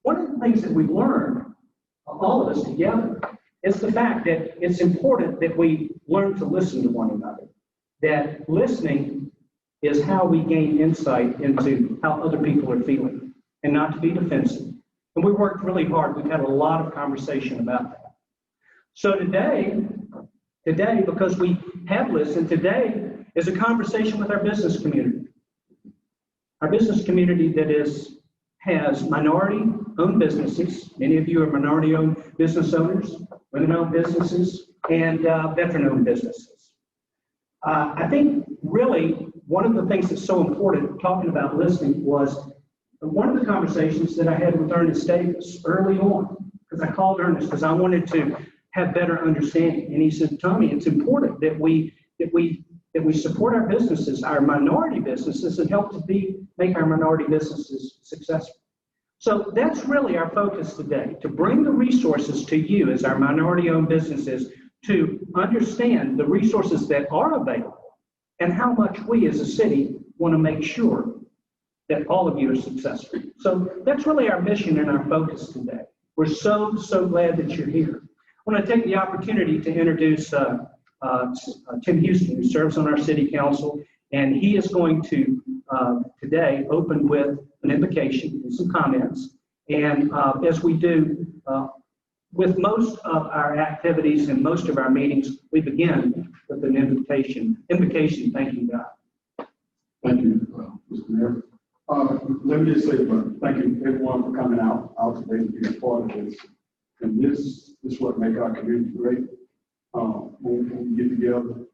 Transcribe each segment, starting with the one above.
one of the things that we've learned, all of us together, is the fact that it's important that we learn to listen to one another. That listening is how we gain insight into how other people are feeling, and not to be defensive. And we worked really hard. We've had a lot of conversation about that. So today, because we have listened, today is a conversation with our business community. Our business community that has minority-owned businesses. Many of you are minority-owned business owners, women-owned businesses, and veteran-owned businesses. I think really one of the things that's so important talking about listening was one of the conversations that I had with Earnest Davis early on, because I called Earnest because I wanted to have better understanding. And he said, Tommy, it's important that we support our businesses, our minority businesses, and help to make our minority businesses successful. So that's really our focus today, to bring the resources to you as our minority-owned businesses to understand the resources that are available and how much we as a city want to make sure that all of you are successful. So that's really our mission and our focus today. We're so glad that you're here. I want to take the opportunity to introduce Tim Houston, who serves on our city council, and he is going to today open with an invocation and some comments. And as we do with most of our activities and most of our meetings, we begin with an invocation, thanking God. Thank you, Mr. Mayor. Let me just say thank you everyone for coming out today to be a part of this. And this is what makes our community great. When we get together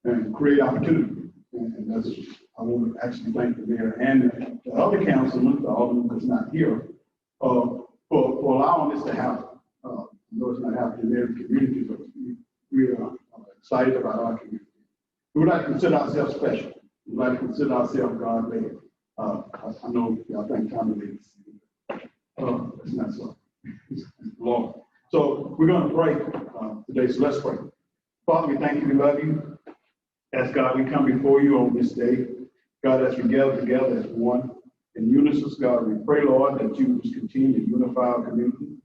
and create opportunity. And that's, I want to actually thank the mayor and the other councilmen, the alderman that's not here, for allowing this to happen. I know it's not happening in every community, but we are excited about our community. We would like to consider ourselves special. We would like to consider ourselves God-led. I know y'all think Tommy leads. It's not so. It's Lord. So we're going to pray today, so let's pray. Father, we thank you, we love you. As God, we come before you on this day. God, as we gather together as one in unison, God, we pray, Lord, that you would continue to unify our community.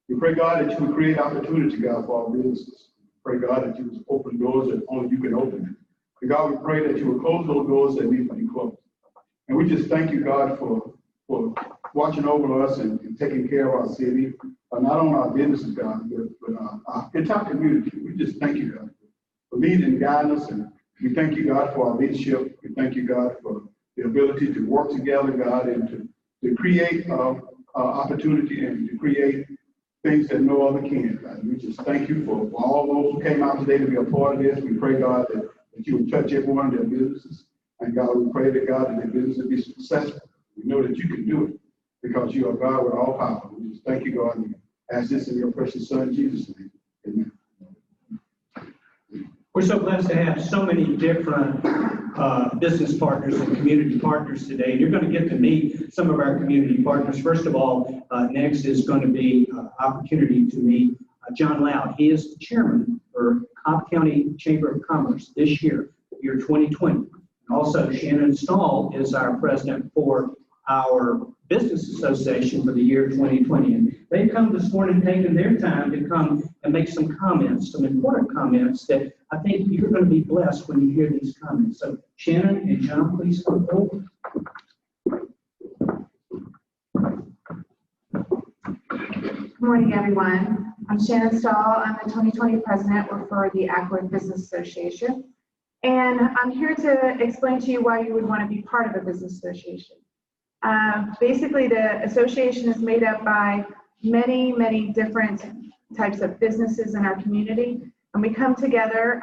We pray, God, that you would create opportunity, God, for our businesses. We pray, God, that you would open doors that only you can open. And God, we pray that you would close those doors that need to be closed. And we just thank you, God, for watching over us and taking care of our city, not only our businesses, God, but our entire community. We just thank you, God, for leading and guiding us. And we thank you, God, for our leadership. We thank you, God, for the ability to work together, God, and to create opportunity and to create things that no other can, God. We just thank you for all those who came out today to be a part of this. We pray, God, that you would touch every one of their businesses. And God, we pray that, God, that their business will be successful. We know that you can do it because you are God with all power. We just thank you, God, and ask this in your precious Son, Jesus' name. Amen. We're so blessed to have so many different business partners and community partners today. And you're going to get to meet some of our community partners. First of all, next is going to be an opportunity to meet John Loud. He is the chairman for Cobb County Chamber of Commerce this year 2020. And also, Shannon Stahl is our president for our Business Association for the year 2020. And they've come this morning taking their time to come and make some comments, some important comments that I think you're going to be blessed when you hear these comments. So Shannon and John, please come forward. Good morning, everyone. I'm Shannon Stahl. I'm the 2020 president for the Acworth Business Association. And I'm here to explain to you why you would want to be part of a business association. Basically, the association is made up by many different types of businesses in our community. And we come together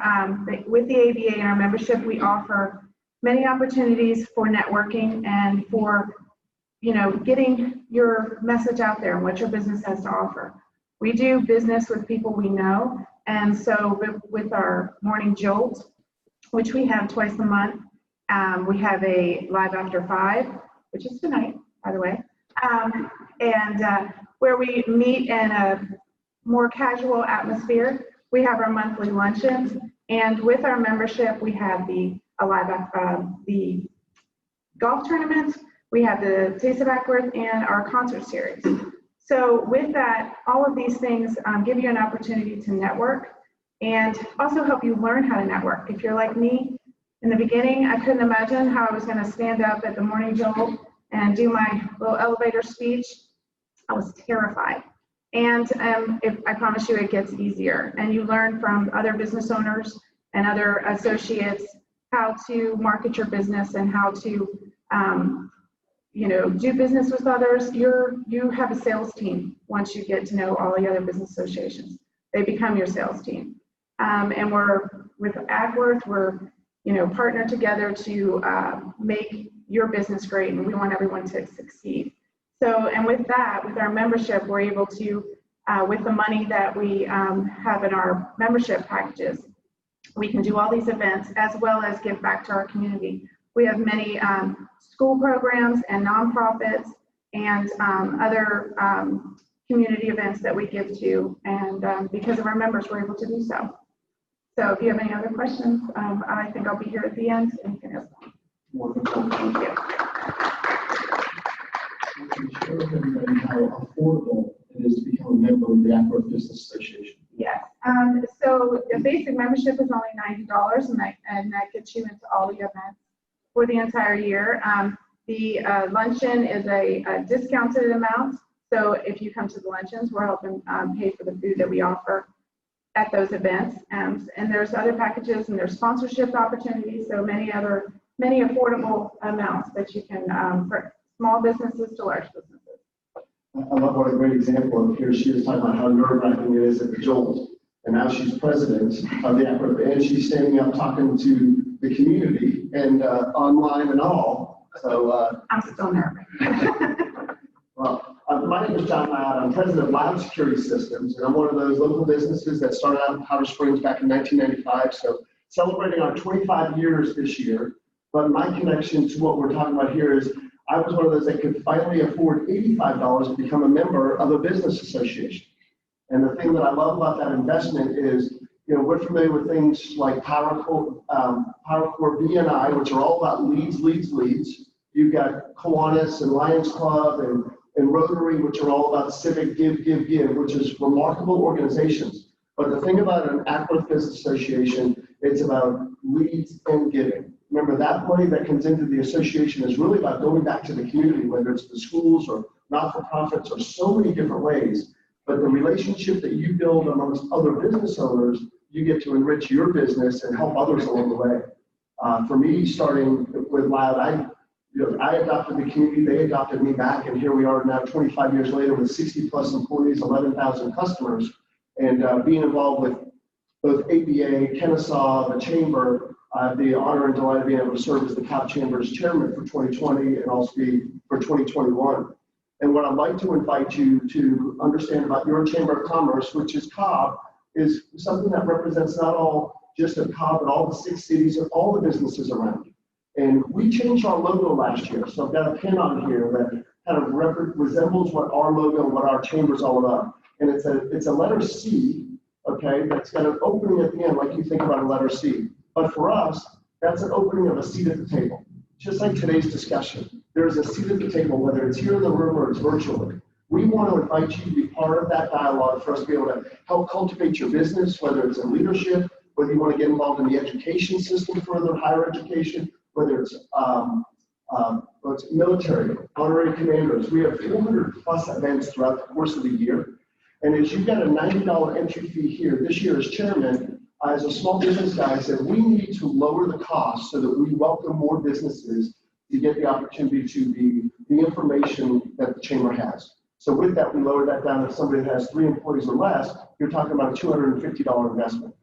with the ABA and our membership. We offer many opportunities for networking and for, getting your message out there and what your business has to offer. We do business with people we know. And so with our morning jolt, which we have twice a month, we have a live after 5, which is tonight, by the way, and where we meet in a more casual atmosphere. We have our monthly luncheons, and with our membership, we have the golf tournament, We have the Taste of Acworth and our concert series. So with that, all of these things give you an opportunity to network and also help you learn how to network. If you're like me, in the beginning, I couldn't imagine how I was going to stand up at the morning jolt and do my little elevator speech. I was terrified. And I promise you, it gets easier. And you learn from other business owners and other associates how to market your business and how to, do business with others. You have a sales team once you get to know all the other business associations. They become your sales team. And with Acworth, we're partner together to make your business great, and we want everyone to succeed. So, and with that, with our membership, we're able to, with the money that we have in our membership packages, we can do all these events as well as give back to our community. We have many school programs and nonprofits and other community events that we give to, and because of our members, we're able to do so. So if you have any other questions, I think I'll be here at the end and you can ask them. Wonderful. Thank you. Can you share with everybody how affordable it is to become a member of the Acworth Business Association? Yes. So the basic membership is only $90, and that gets you into all the events for the entire year. The luncheon is a discounted amount. So if you come to the luncheons, we're helping pay for the food that we offer at those events. And there's other packages and there's sponsorship opportunities. So many affordable amounts that you can, for small businesses to large businesses. I love what a great example of here. She was talking about how nerve-wracking it is at the Jolt. And now she's president of the Acworth, and she's standing up talking to the community and online and all. So I'm still nervous. Well, my name is John Loud. I'm president of Loud Security Systems, and I'm one of those local businesses that started out in Powder Springs back in 1995. So celebrating our 25 years this year. But my connection to what we're talking about here is I was one of those that could finally afford $85 to become a member of a business association. And the thing that I love about that investment is, we're familiar with things like PowerCore BNI, which are all about leads. You've got Kiwanis and Lions Club and Rotary, which are all about civic give, which is remarkable organizations. But the thing about an Acworth Business Association, it's about leads and giving. Remember, that money that comes into the association is really about going back to the community, whether it's the schools or not-for-profits or so many different ways. But the relationship that you build amongst other business owners, you get to enrich your business and help others along the way. For me, starting with Loud, I adopted the community, they adopted me back, and here we are now 25 years later with 60 plus employees, 11,000 customers, and being involved with both ABA, Kennesaw, the Chamber. I have the honor and delight of being able to serve as the COB Chamber's chairman for 2020 and also be for 2021. And what I'd like to invite you to understand about your Chamber of Commerce, which is COB, is something that represents not all just of COB, but all the 6 cities and all the businesses around. And we changed our logo last year. So I've got a pin on here that kind of resembles what our logo, what our chamber is all about. And it's a letter C, okay, that's got an opening at the end, like you think about a letter C. But for us, that's an opening of a seat at the table. Just like today's discussion, there's a seat at the table, whether it's here in the room or it's virtually. We want to invite you to be part of that dialogue for us to be able to help cultivate your business, whether it's in leadership, whether you want to get involved in the education system, further higher education, whether it's military, honorary commanders. We have 400 plus events throughout the course of the year. And as you've got a $90 entry fee here, this year as chairman, as a small business guy, I said we need to lower the cost so that we welcome more businesses to get the opportunity to be the information that the chamber has. So with that, we lowered that down. If somebody has 3 employees or less, you're talking about a $250 investment.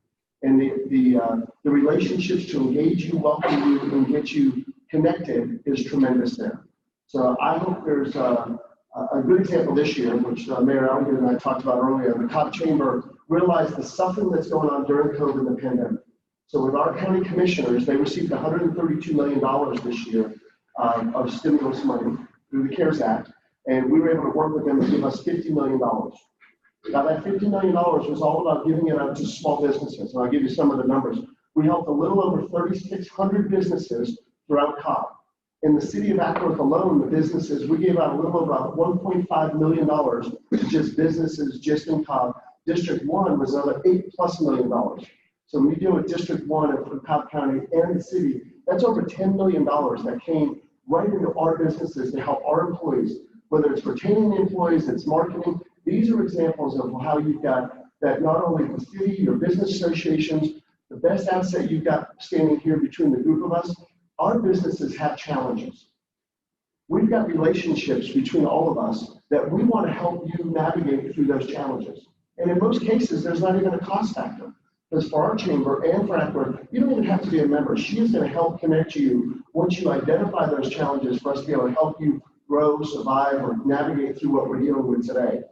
And the relationships to engage you, welcome you, and get you connected is tremendous there. So I hope there's a good example this year, which Mayor Allinger and I talked about earlier. The COB Chamber realized the suffering that's going on during COVID and the pandemic. So with our county commissioners, they received $132 million this year of stimulus money through the CARES Act. And we were able to work with them to give us $50 million. Now that $50 million was all about giving it out to small businesses. And I'll give you some of the numbers. We helped a little over 3,600 businesses throughout COB. In the city of Acworth alone, the businesses, we gave out a little over $1.5 million to just businesses just in Cobb. District 1 was another $8+ million. So when you deal with District 1 for Cobb County and the city, that's over $10 million that came right into our businesses to help our employees, whether it's retaining the employees, it's marketing. These are examples of how you've got that not only the city, your business associations, the best asset you've got standing here between the group of us, our businesses have challenges. We've got relationships between all of us that we want to help you navigate through those challenges. And in most cases, there's not even a cost factor. Because for our chamber and for Acworth, you don't even have to be a member. She is going to help connect you once you identify those challenges for us to be able to help you grow, survive, or navigate through what we're dealing with today.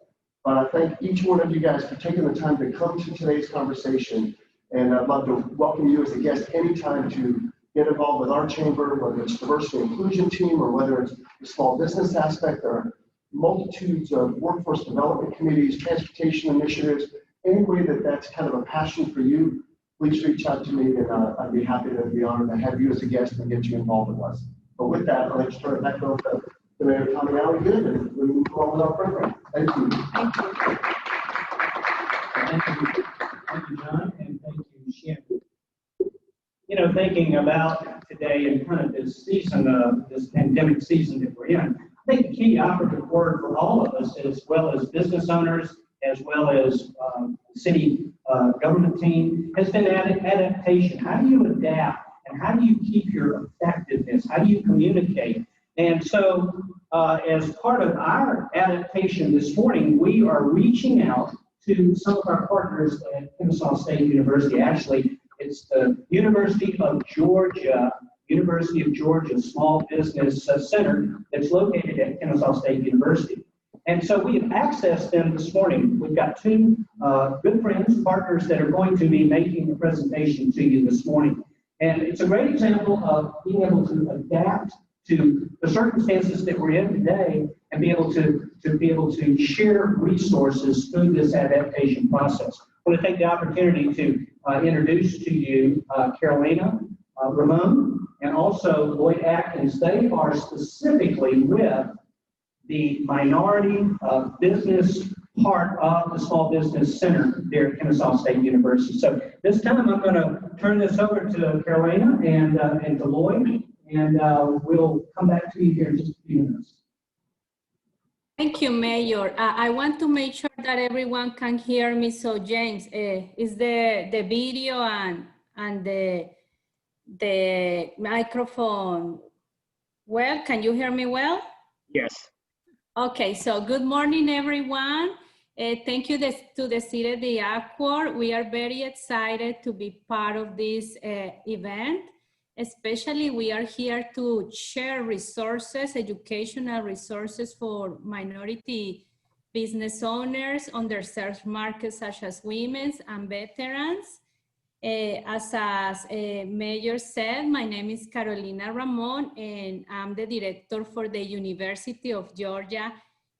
But I thank each one of you guys for taking the time to come to today's conversation. And I'd love to welcome you as a guest anytime to get involved with our chamber, whether it's diversity and inclusion team or whether it's the small business aspect. There are multitudes of workforce development committees, transportation initiatives. Any way that that's kind of a passion for you, please reach out to me, and I'd be happy to be honored to have you as a guest and get you involved with us. But with that, I'd like to turn it back over to Mayor Tommy Allen again, and we'll move on with our program. Thank you. Thank you. Thank you, John, and thank you, Shannon. You know, thinking about today and kind of this season, this pandemic season that we're in, I think the key operative word for all of us, as well as business owners, as well as city government team, has been adaptation. How do you adapt, and how do you keep your effectiveness? How do you communicate? And so, as part of our adaptation this morning, we are reaching out to some of our partners at Kennesaw State University. Actually, it's the University of Georgia Small Business Center that's located at Kennesaw State University. And so we have accessed them this morning. We've got two good friends, partners that are going to be making a presentation to you this morning. And it's a great example of being able to adapt to the circumstances that we're in today and be able to share resources through this adaptation process. I want to take the opportunity to introduce to you Carolina, Ramon, and also Lloyd Atkins. They are specifically with the minority business part of the Small Business Center there at Kennesaw State University. So this time I'm going to turn this over to Carolina and to Lloyd, and we'll come back to you here in just a few minutes. Thank you, Mayor. I want to make sure that everyone can hear me. So James, is the video and the microphone well? Can you hear me well? Yes. Okay, so good morning, everyone. Thank you to the City of Acworth. We are very excited to be part of this event. Especially, we are here to share resources, educational resources for minority business owners, underserved markets such as women and veterans. As Mayor said, my name is Carolina Ramon, and I'm the director for the University of Georgia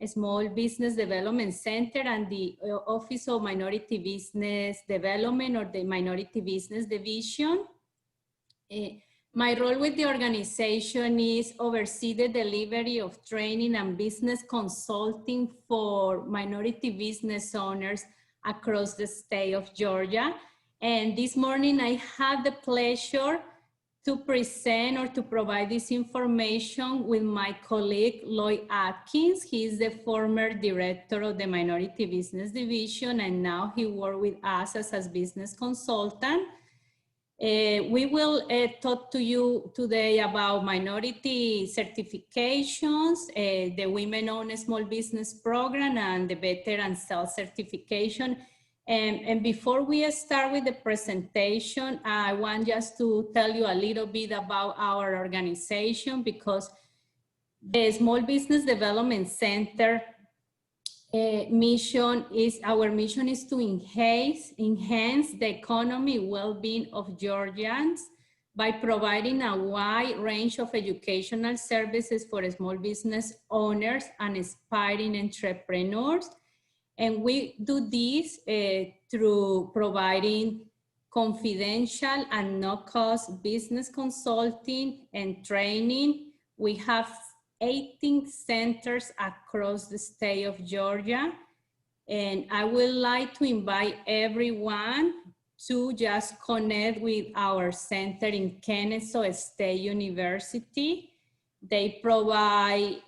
Small Business Development Center and the Office of Minority Business Development, or the Minority Business Division. My role with the organization is oversee the delivery of training and business consulting for minority business owners across the state of Georgia. And this morning I had the pleasure to present or to provide this information with my colleague, Lloyd Atkins. He is the former director of the Minority Business Division, and now he works with us as a business consultant. We will talk to you today about minority certifications, the Women-Owned Small Business Program, and the Veteran Self-Certification. And before we start with the presentation, I want just to tell you a little bit about our organization, because the Small Business Development Center our mission is to enhance the economic well-being of Georgians by providing a wide range of educational services for small business owners and aspiring entrepreneurs. And we do this through providing confidential and no-cost business consulting and training We have 18 centers across the state of Georgia. And I would like to invite everyone to just connect with our center in Kennesaw State University. They provide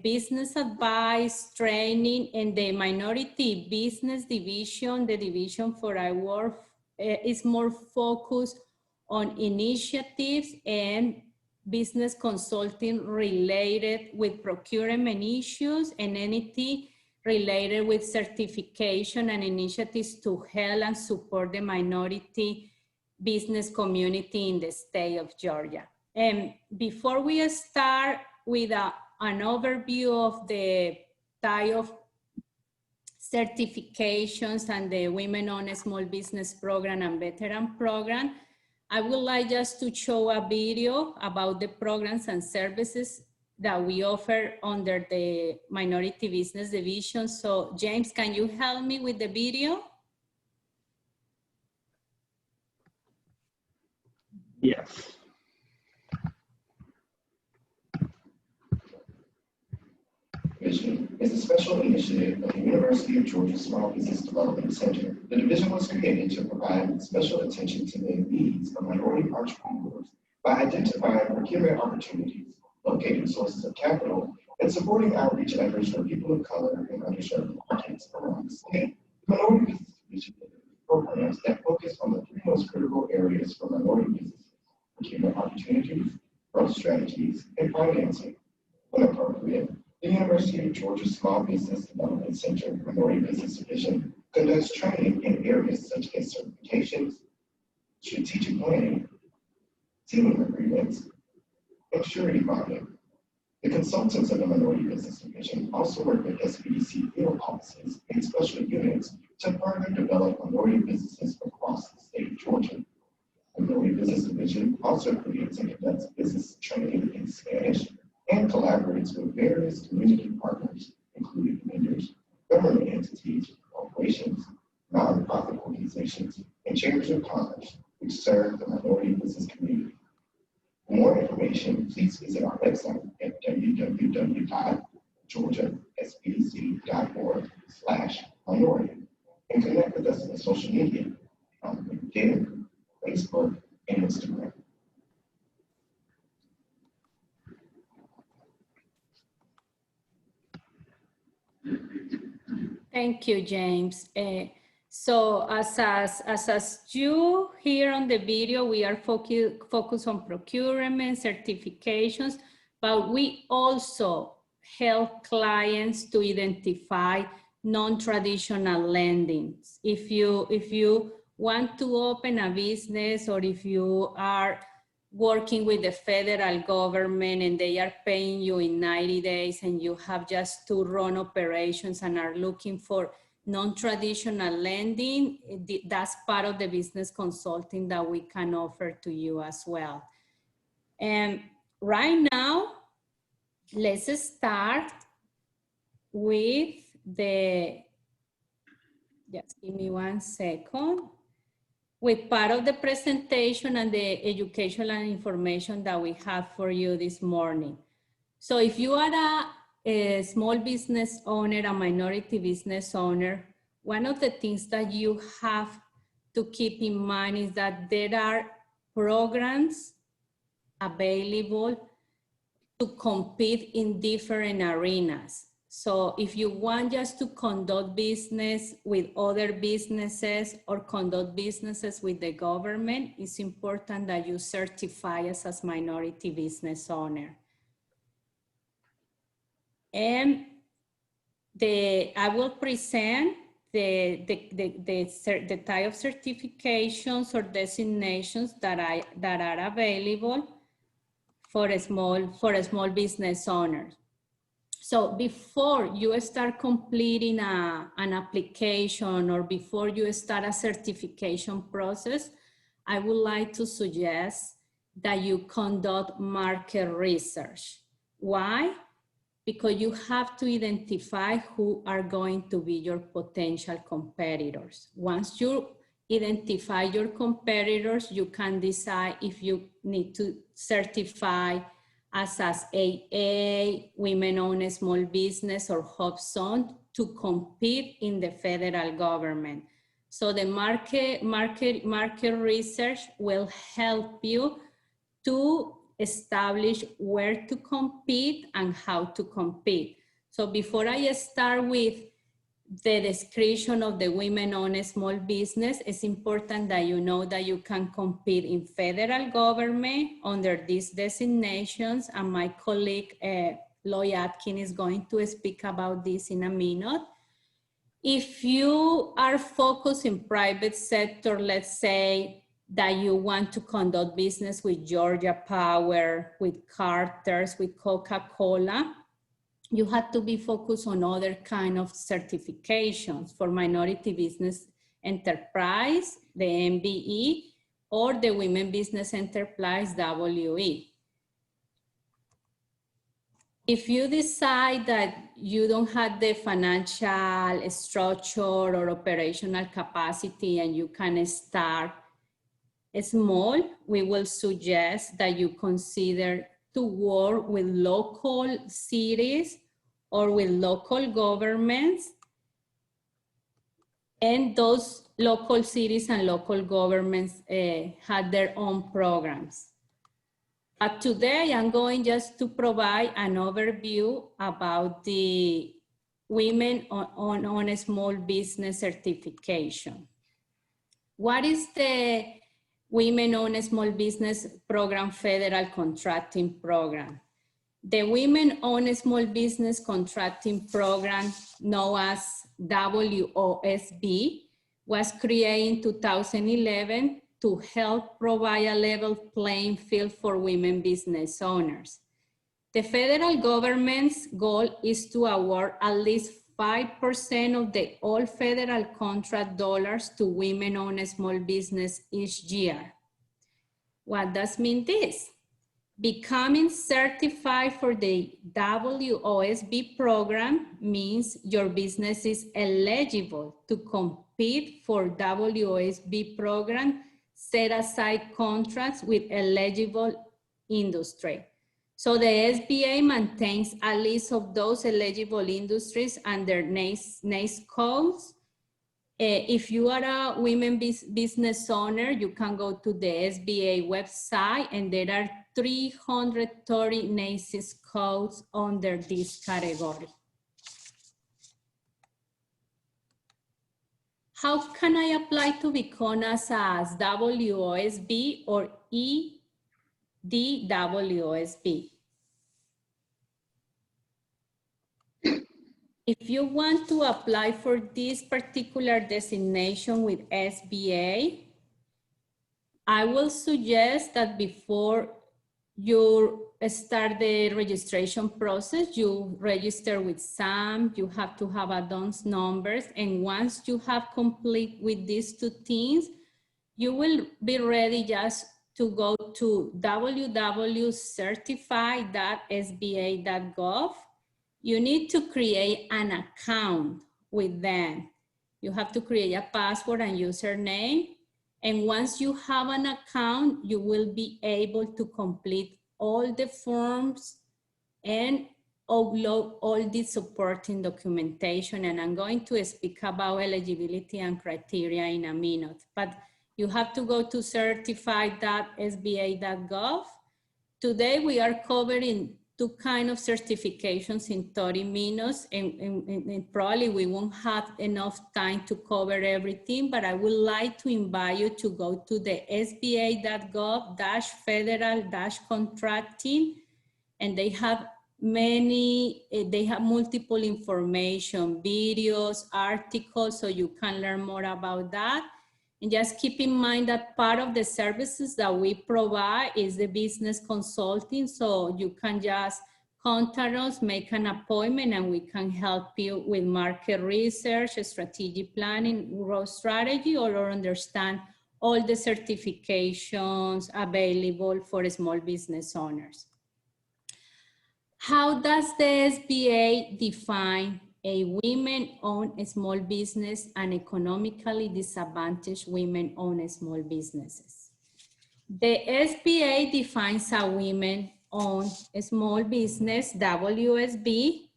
business advice, training, and the minority business division, the division for Acworth, is more focused on initiatives and business consulting related with procurement issues and anything related with certification and initiatives to help and support the minority business community in the state of Georgia. And before we start with an overview of the type of certifications and the Women-Owned Small Business Program and Veteran Program, I would like just to show a video about the programs and services that we offer under the Minority Business Division. So James, can you help me with the video? Yes. Vision is a special initiative of the University of Georgia Small Business Development Center. The division was created to provide special attention to the needs of minority entrepreneurs by identifying procurement opportunities, locating sources of capital, and supporting outreach efforts for people of color and underserved markets around the state. The Minority Business Division programs that focus on the three most critical areas for minority businesses: procurement opportunities, growth strategies, and financing. When appropriate, the University of Georgia Small Business Development Center Minority Business Division conducts training in areas such as certifications, strategic planning, teaming agreements, and surety bonding. The consultants of the Minority Business Division also work with SBDC field offices and special units to further develop minority businesses across the state of Georgia. The Minority Business Division also creates and conducts business training in Spanish and collaborates with various community partners, including vendors, government entities, corporations, nonprofit organizations, and chambers of commerce, which serve the minority business community. For more information, please visit our website at www.georgiasbdc.org/minority and connect with us on social media on LinkedIn, Facebook, and Instagram. Thank you, James. So as you hear on the video, we are focused on procurement, certifications, but we also help clients to identify non-traditional lendings. If you want to open a business, or if you are working with the federal government and they are paying you in 90 days and you have just to run operations and are looking for non-traditional lending, that's part of the business consulting that we can offer to you as well. And right now, let's start with just give me 1 second, with part of the presentation and the educational and information that we have for you this morning. So if you are a small business owner, a minority business owner, one of the things that you have to keep in mind is that there are programs available to compete in different arenas. So if you want just to conduct business with other businesses or conduct businesses with the government, it's important that you certify as a minority business owner. And I will present the type of certifications or designations that are available for a small business owner. So before you start completing an application or before you start a certification process, I would like to suggest that you conduct market research. Why? Because you have to identify who are going to be your potential competitors. Once you identify your competitors, you can decide if you need to certify as AA, women-owned small business, or HubZone to compete in the federal government. So the market research will help you to establish where to compete and how to compete. So before I start with the description of the women-owned small business, it's important that you know that you can compete in federal government under these designations, and my colleague Lloyd Atkin is going to speak about this in a minute. If you are focused in private sector, let's say that you want to conduct business with Georgia Power, with Carter's, with Coca-Cola, you have to be focused on other kind of certifications for minority business enterprise, the MBE, or the women business enterprise, WE. If you decide that you don't have the financial structure or operational capacity and you can start small, we will suggest that you consider to work with local cities or with local governments, and those local cities and local governments have their own programs. But today I'm going just to provide an overview about the Women on a Small Business Certification. What is the Women on a Small Business Program Federal Contracting Program? The Women on a Small Business Contracting Program, known as WOSB, was created in 2011 to help provide a level playing field for women business owners. The federal government's goal is to award at least 5% of the all federal contract dollars to women-owned small business each year. What does mean this? Becoming certified for the WOSB program means your business is eligible to compete for WOSB program set aside contracts with eligible industry. So the SBA maintains a list of those eligible industries under NAICS codes. If you are a women business owner, you can go to the SBA website, and there are 330 NAICS codes under this category. How can I apply to become as WOSB or EDWOSB? If you want to apply for this particular designation with SBA, I will suggest that before you start the registration process, you register with SAM, you have to have a DUNS numbers, and once you have complete with these two things, you will be ready just to go to www.certify.sba.gov. You need to create an account with them. You have to create a password and username. And once you have an account, you will be able to complete all the forms and upload all the supporting documentation. And I'm going to speak about eligibility and criteria in a minute. But you have to go to certify.sba.gov. Today we are covering two kinds of certifications in 30 minutes, and probably we won't have enough time to cover everything, but I would like to invite you to go to the sba.gov/federal-contracting, and they have multiple information, videos, articles, so you can learn more about that. And just keep in mind that part of the services that we provide is the business consulting. So you can just contact us, make an appointment, and we can help you with market research, strategic planning, growth strategy, or understand all the certifications available for small business owners. How does the SBA define a women-owned small business and economically disadvantaged women-owned small businesses? The SBA defines a women owned small business, WSB,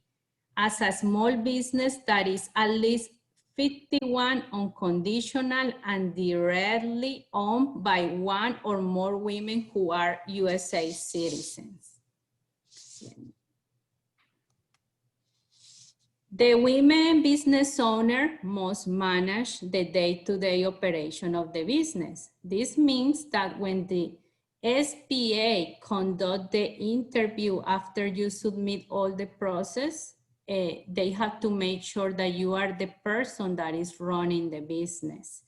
as a small business that is at least 51 unconditional and directly owned by one or more women who are USA citizens. The women business owner must manage the day-to-day operation of the business. This means that when the SBA conduct the interview after you submit all the process, they have to make sure that you are the person that is running the business.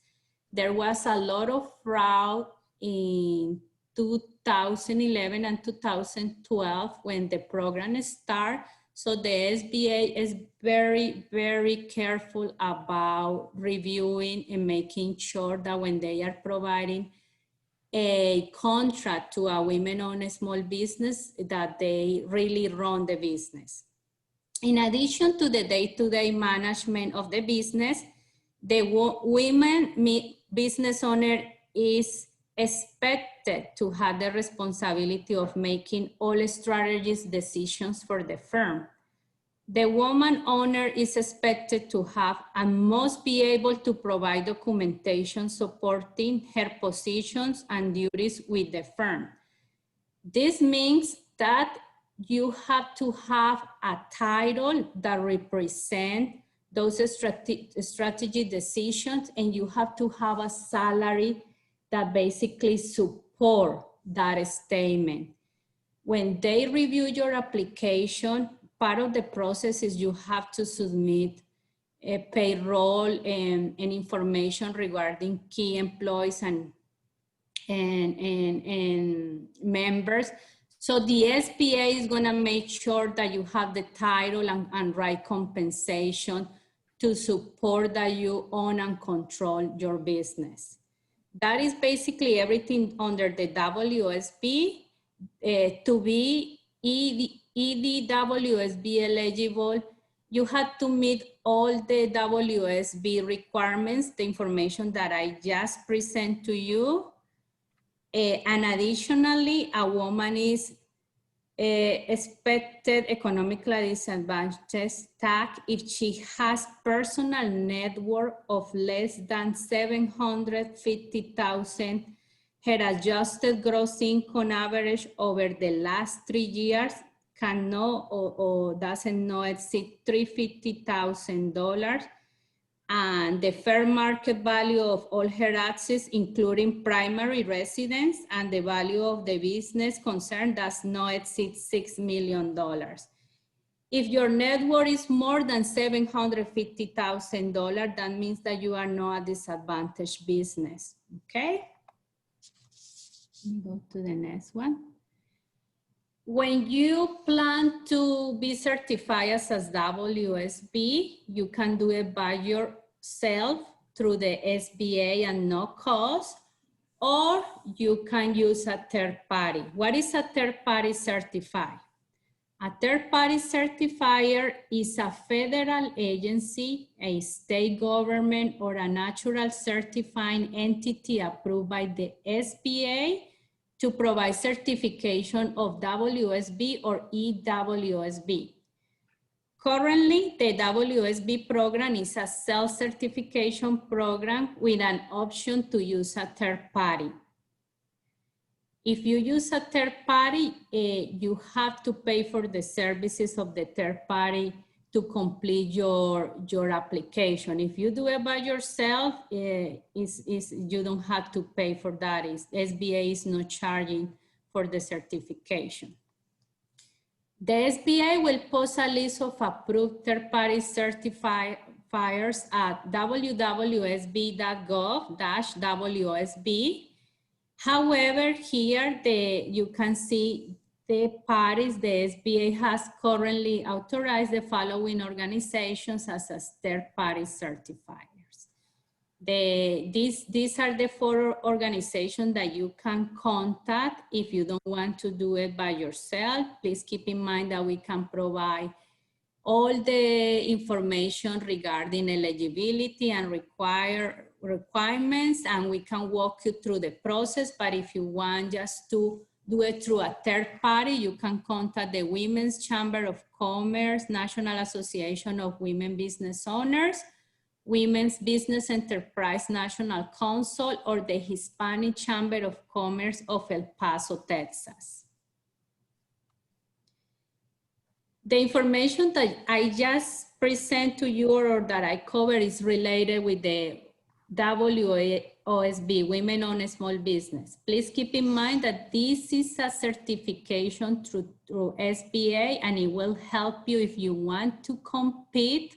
There was a lot of fraud in 2011 and 2012 when the program started. So the SBA is very, very careful about reviewing and making sure that when they are providing a contract to a women-owned small business, that they really run the business. In addition to the day-to-day management of the business, the women business owner is expected to have the responsibility of making all strategies decisions for the firm. The woman owner is expected to have and must be able to provide documentation supporting her positions and duties with the firm. This means that you have to have a title that represents those strategy decisions, and you have to have a salary that basically support that statement. When they review your application, part of the process is you have to submit a payroll and information regarding key employees and members. So the SBA is gonna make sure that you have the title and right compensation to support that you own and control your business. That is basically everything under the WSB. To be EDWSB eligible, you have to meet all the WSB requirements, the information that I just present to you. And additionally, a woman is expected economically disadvantaged tax if she has personal net worth of less than $750,000. Her adjusted gross income average over the last 3 years cannot or doesn't not exceed $350,000. And the fair market value of all her assets, including primary residence, and the value of the business concern does not exceed $6 million. If your net worth is more than $750,000, that means that you are not a disadvantaged business, okay? Let me go to the next one. When you plan to be certified as a WSB, you can do it by yourself through the SBA and no cost, or you can use a third party. What is a third party certifier? A third party certifier is a federal agency, a state government, or a natural certifying entity approved by the SBA to provide certification of WSB or EWSB. Currently, the WSB program is a self-certification program with an option to use a third party. If you use a third party, you have to pay for the services of the third party to complete your application. If you do it by yourself, you don't have to pay for that. SBA is not charging for the certification. The SBA will post a list of approved third-party certifiers at www.sb.gov/WSB. However, here you can see the parties the SBA has currently authorized the following organizations as third-party certifiers. These are the 4 organizations that you can contact if you don't want to do it by yourself. Please keep in mind that we can provide all the information regarding eligibility and requirements, and we can walk you through the process. But if you want just to do it through a third party, you can contact the Women's Chamber of Commerce, National Association of Women Business Owners, Women's Business Enterprise National Council, or the Hispanic Chamber of Commerce of El Paso, Texas. The information that I just present to you or that I cover is related with the WOSB, Women Owned Small Business. Please keep in mind that this is a certification through SBA, and it will help you if you want to compete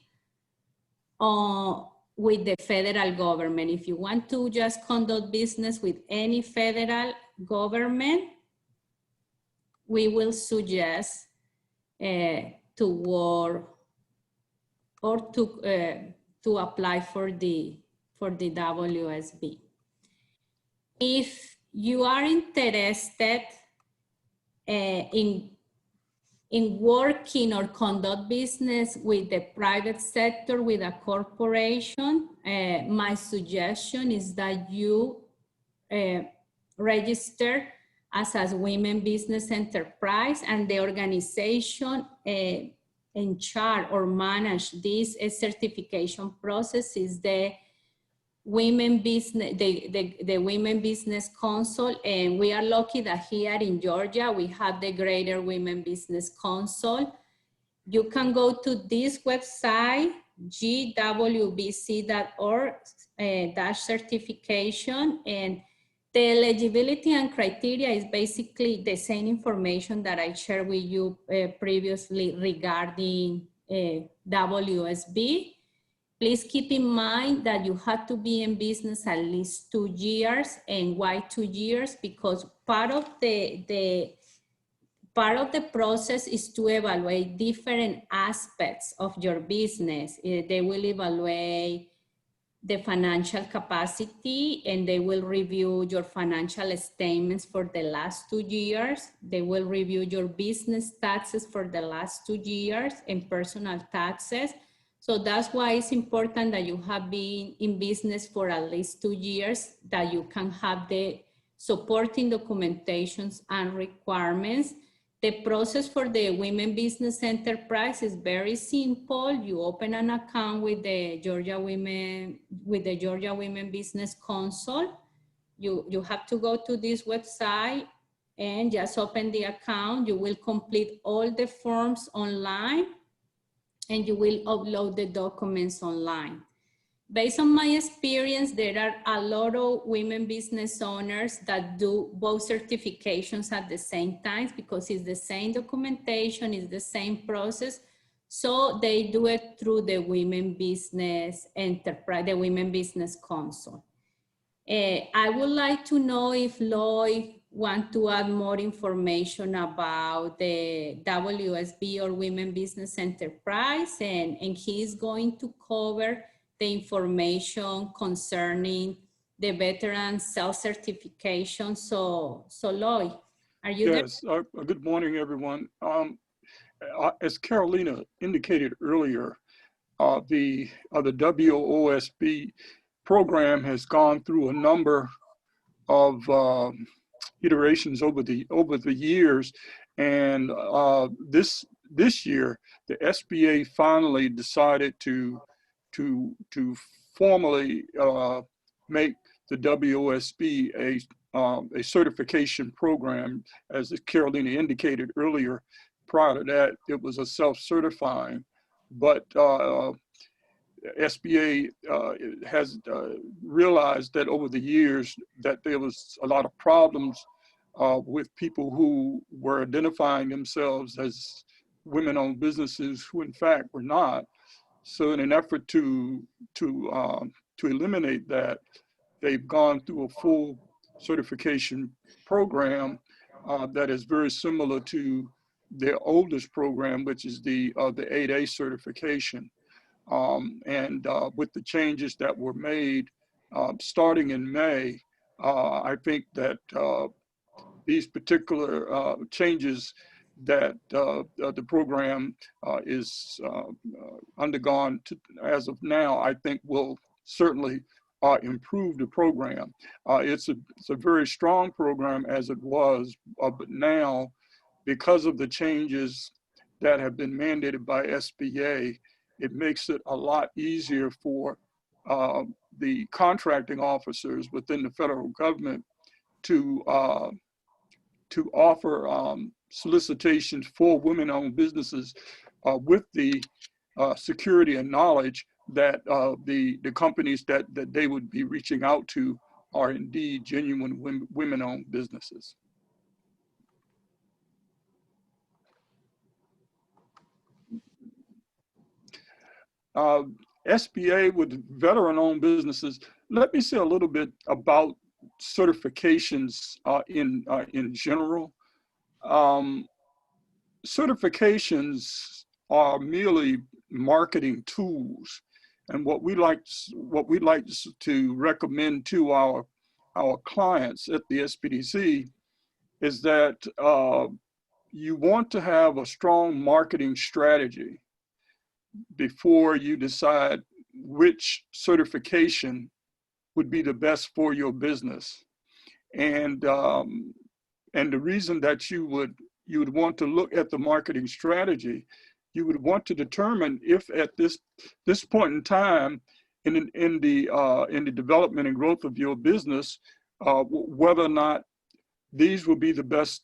with the federal government. If you want to just conduct business with any federal government, we will suggest to work or to apply for the WSB. If you are interested in working or conduct business with the private sector, with a corporation, my suggestion is that you register as a women business enterprise, and the organization in charge or manage this certification process is the Women Business, the Women Business Council. And we are lucky that here in Georgia, we have the Greater Women Business Council. You can go to this website, gwbc.org/certification, and the eligibility and criteria is basically the same information that I shared with you previously regarding WSB. Please keep in mind that you have to be in business at least 2 years. And why 2 years? Because part of the process is to evaluate different aspects of your business. They will evaluate the financial capacity, and they will review your financial statements for the last 2 years. They will review your business taxes for the last 2 years and personal taxes. So that's why it's important that you have been in business for at least 2 years, that you can have the supporting documentations and requirements. The process for the Women Business Enterprise is very simple. You open an account with the Georgia Women Business Council. You have to go to this website and just open the account. You will complete all the forms online, and you will upload the documents online. Based on my experience, there are a lot of women business owners that do both certifications at the same time, because it's the same documentation, it's the same process. So they do it through the Women Business Enterprise, the Women Business Council. I would like to know if Lloyd wants to add more information about the WSB or Women Business Enterprise, and he's going to cover the information concerning the veteran self-certification. So Lloyd, are you there? Yes, good morning, everyone. As Carolina indicated earlier, the WOSB program has gone through a number of iterations over the years, and this year the SBA finally decided to formally make the WOSB a certification program. As Carolina indicated earlier, prior to that, it was a self-certifying, but SBA has realized that over the years that there was a lot of problems with people who were identifying themselves as women-owned businesses who in fact were not. So in an effort to eliminate that, they've gone through a full certification program that is very similar to their oldest program, which is the 8A certification. And with the changes that were made starting in May, I think that these particular changes that the program is undergone as of now, I think will certainly improve the program. It's a very strong program as it was, but now, because of the changes that have been mandated by SBA, it makes it a lot easier for the contracting officers within the federal government to offer solicitations for women-owned businesses with the security and knowledge that the companies that they would be reaching out to are indeed genuine women-owned businesses. SBA with veteran-owned businesses, let me say a little bit about certifications in general. Certifications are merely marketing tools, and what we like to recommend to our clients at the SBDC is that you want to have a strong marketing strategy before you decide which certification would be the best for your business. And the reason that you would want to look at the marketing strategy, you would want to determine if at this point in time in the development and growth of your business, whether or not these will be the best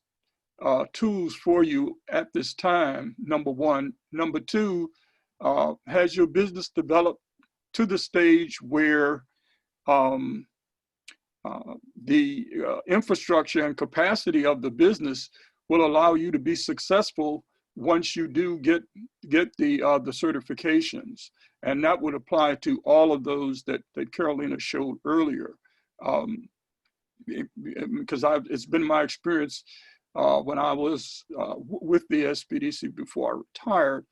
tools for you at this time, number one. Number two, has your business developed to the stage where the infrastructure and capacity of the business will allow you to be successful once you do get the certifications? And that would apply to all of those that Carolina showed earlier. Because it's been my experience when I was with the SBDC before I retired,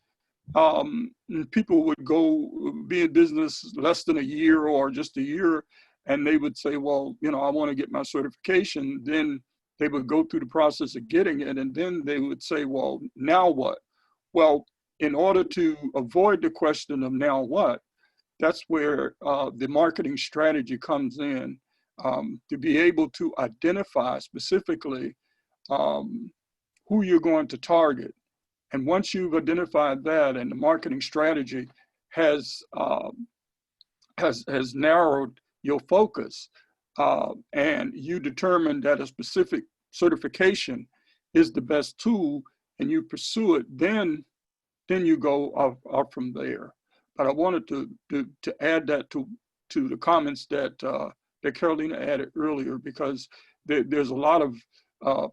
people would go be in business less than a year or just a year, and they would say, well, you know, I want to get my certification. Then they would go through the process of getting it, and then they would say, well, now what? Well, in order to avoid the question of now what, that's where the marketing strategy comes in, to be able to identify specifically who you're going to target. And once you've identified that and the marketing strategy has narrowed your focus, and you determine that a specific certification is the best tool and you pursue it, then you go off from there. But I wanted to add that to the comments that Carolina added earlier, because there's a lot of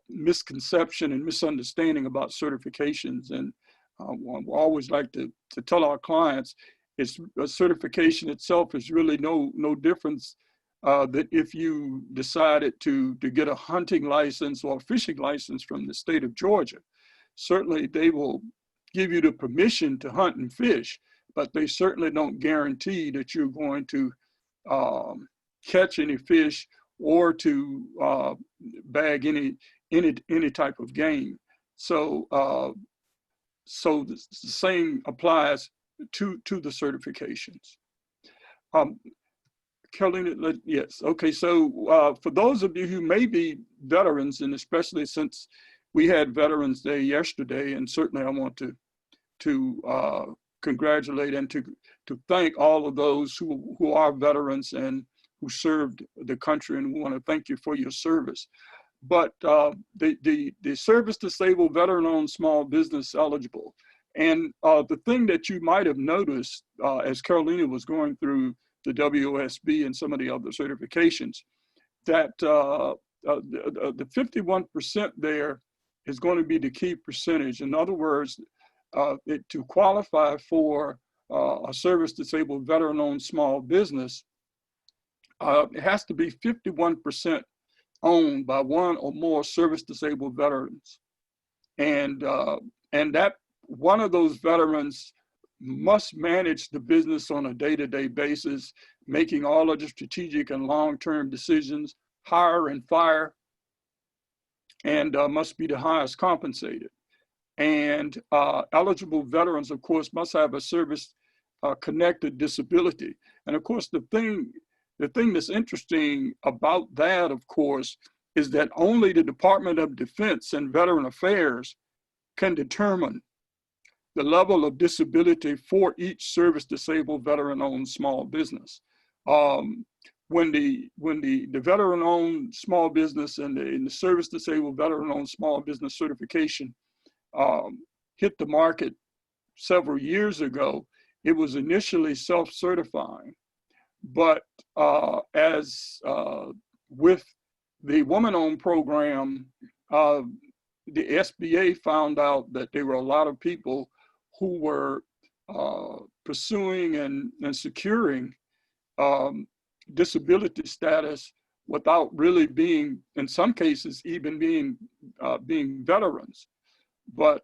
misconception and misunderstanding about certifications. And I always like to tell our clients, it's a certification itself is really no difference that if you decided to get a hunting license or a fishing license from the state of Georgia. Certainly they will give you the permission to hunt and fish, but they certainly don't guarantee that you're going to catch any fish or to bag any type of game. So the same applies to the certifications. Carolina, yes, okay. So for those of you who may be veterans, and especially since we had Veterans Day yesterday, and certainly I want to congratulate and to thank all of those who are veterans and who served the country, and we want to thank you for your service. But the service disabled veteran-owned small business eligible. And the thing that you might have noticed as Carolina was going through the WOSB and some of the other certifications, that the 51% there is going to be the key percentage. In other words, to qualify for a service disabled veteran-owned small business, it has to be 51% owned by one or more service disabled veterans. And that one of those veterans must manage the business on a day-to-day basis, making all of the strategic and long-term decisions, hire and fire, and must be the highest compensated. And eligible veterans, of course, must have a service connected disability. And of course, the thing the thing that's interesting about that, of course, is that only the Department of Defense and Veteran Affairs can determine the level of disability for each service-disabled veteran-owned small business. When the veteran-owned small business and the service-disabled veteran-owned small business certification hit the market several years ago, it was initially self-certifying. But as with the woman-owned program, the SBA found out that there were a lot of people who were pursuing and securing disability status without really being, in some cases, even being veterans. But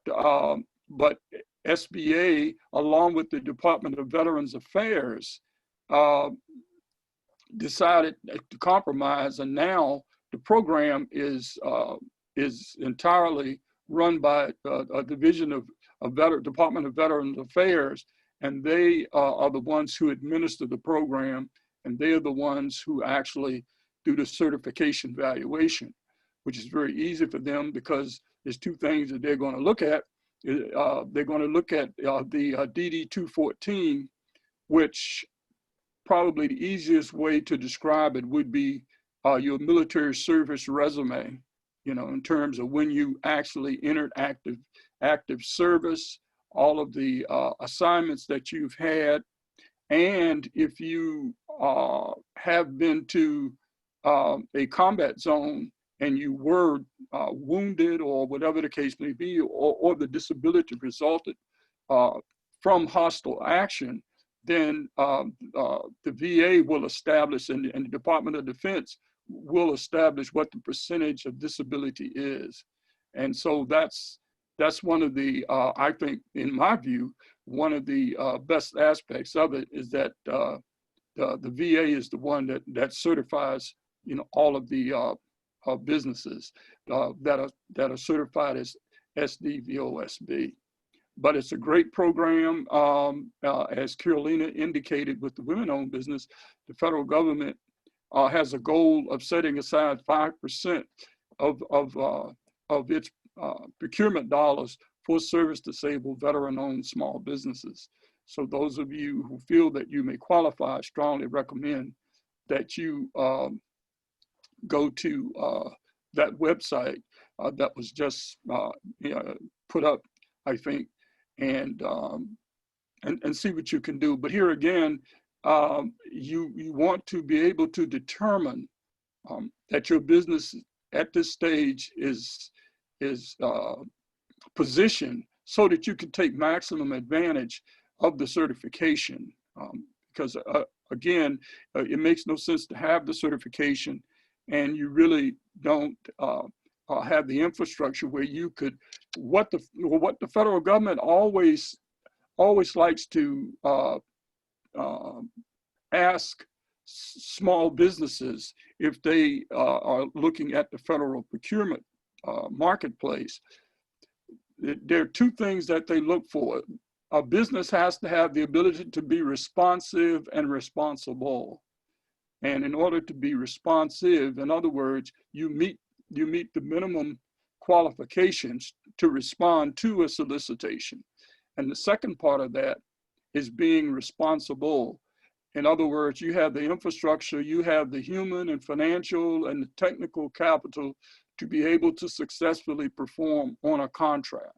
SBA, along with the Department of Veterans Affairs, decided to compromise, and now the program is entirely run by a division of Department of Veterans Affairs, and they are the ones who administer the program, and they are the ones who actually do the certification valuation, which is very easy for them because there's two things that they're going to look at. They're going to look at the DD 214, which probably the easiest way to describe it would be your military service resume, you know, in terms of when you actually entered active service, all of the assignments that you've had, and if you have been to a combat zone and you were wounded or whatever the case may be, or the disability resulted from hostile action, then the VA will establish, and the Department of Defense will establish what the percentage of disability is. And so that's one of the, I think, in my view, one of the best aspects of it is that the VA is the one that certifies, you know, all of the businesses that are certified as SDVOSB. But it's a great program. As Carolina indicated, with the women-owned business, the federal government has a goal of setting aside 5% of its procurement dollars for service-disabled, veteran-owned small businesses. So those of you who feel that you may qualify, I strongly recommend that you go to that website that was just put up, I think, and see what you can do. But here again, you want to be able to determine that your business at this stage is positioned so that you can take maximum advantage of the certification. Because again, it makes no sense to have the certification and you really don't have the infrastructure where you could, what the federal government always likes to ask small businesses if they are looking at the federal procurement marketplace. There are two things that they look for. A business has to have the ability to be responsive and responsible. And in order to be responsive, in other words, you meet the minimum qualifications to respond to a solicitation. And the second part of that is being responsible. In other words, you have the infrastructure, you have the human and financial and the technical capital to be able to successfully perform on a contract.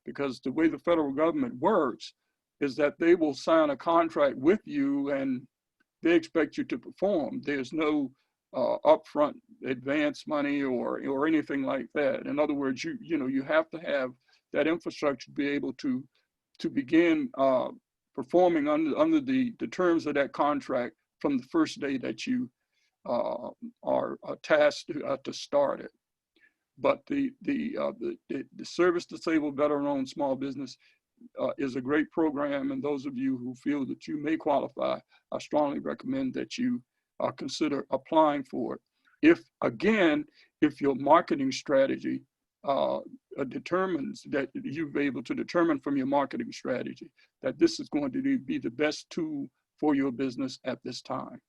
Because the way the federal government works is that they will sign a contract with you and they expect you to perform. There's no upfront advance money or anything like that. In other words, you have to have that infrastructure to be able to begin performing under the terms of that contract from the first day that you are tasked to start it. But the service-disabled veteran-owned small business is a great program, and those of you who feel that you may qualify, I strongly recommend that you consider applying for it. If your marketing strategy determines that you've been able to determine from your marketing strategy that this is going to be the best tool for your business at this time.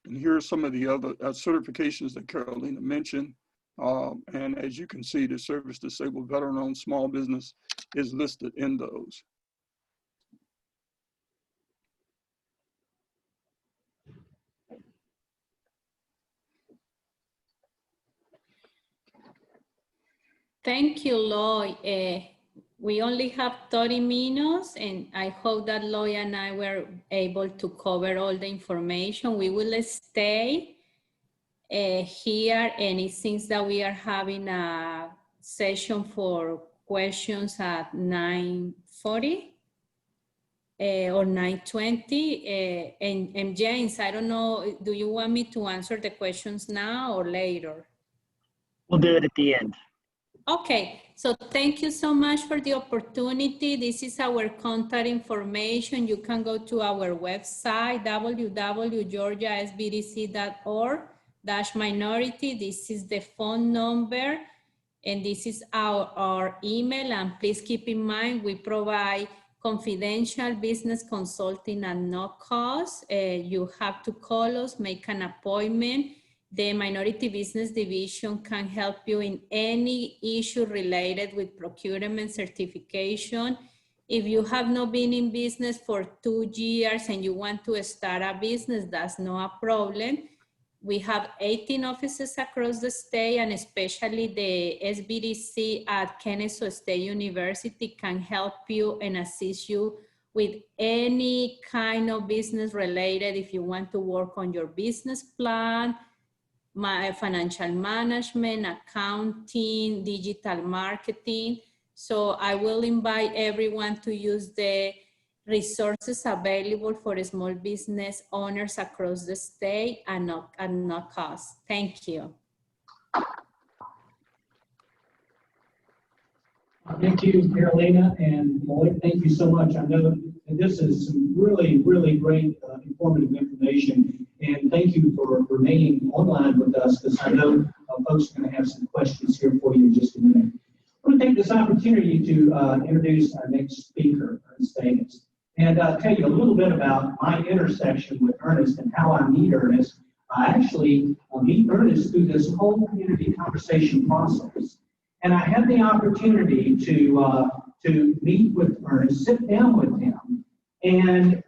And here are some of the other certifications that Carolina mentioned. And as you can see, the Service Disabled Veteran-Owned Small Business is listed in those. Thank you, Lloyd. We only have 30 minutes, and I hope that Lloyd and I were able to cover all the information. We will stay here, and it seems that we are having a session for questions at 9:40 or 9:20. And James, I don't know, do you want me to answer the questions now or later? We'll do it at the end. Okay, so thank you so much for the opportunity. This is our contact information. You can go to our website, www.georgiasbdc.org/minority. This is the phone number, and this is our email. And please keep in mind, we provide confidential business consulting at no cost. You have to call us, make an appointment. The Minority Business Division can help you in any issue related with procurement certification. If you have not been in business for 2 years and you want to start a business, that's not a problem. We have 18 offices across the state, and especially the SBDC at Kennesaw State University can help you and assist you with any kind of business related. If you want to work on your business plan, financial management, accounting, digital marketing. So I will invite everyone to use the resources available for small business owners across the state at no cost. Thank you. Thank you, Carolina and Lloyd. Thank you so much. I know that this is some really, really great informative information. And thank you for remaining online with us, because I know folks are going to have some questions here for you in just a minute. I'm going to take this opportunity to introduce our next speaker, Earnest Davis, and tell you a little bit about my intersection with Earnest and how I meet Earnest. I actually meet Earnest through this whole community conversation process. And I had the opportunity to meet with Earnest, sit down with him, and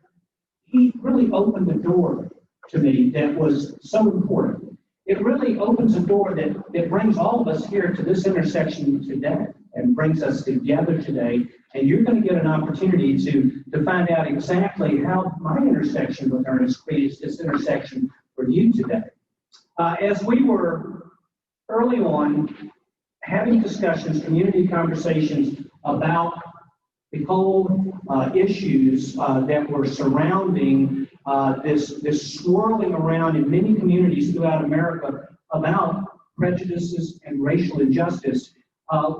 he really opened the door to me that was so important. It really opens a door that brings all of us here to this intersection today and brings us together today. And you're going to get an opportunity to find out exactly how my intersection with Earnest creates this intersection for you today. As we were early on having discussions, community conversations about the whole issues that were surrounding this swirling around in many communities throughout America about prejudices and racial injustice,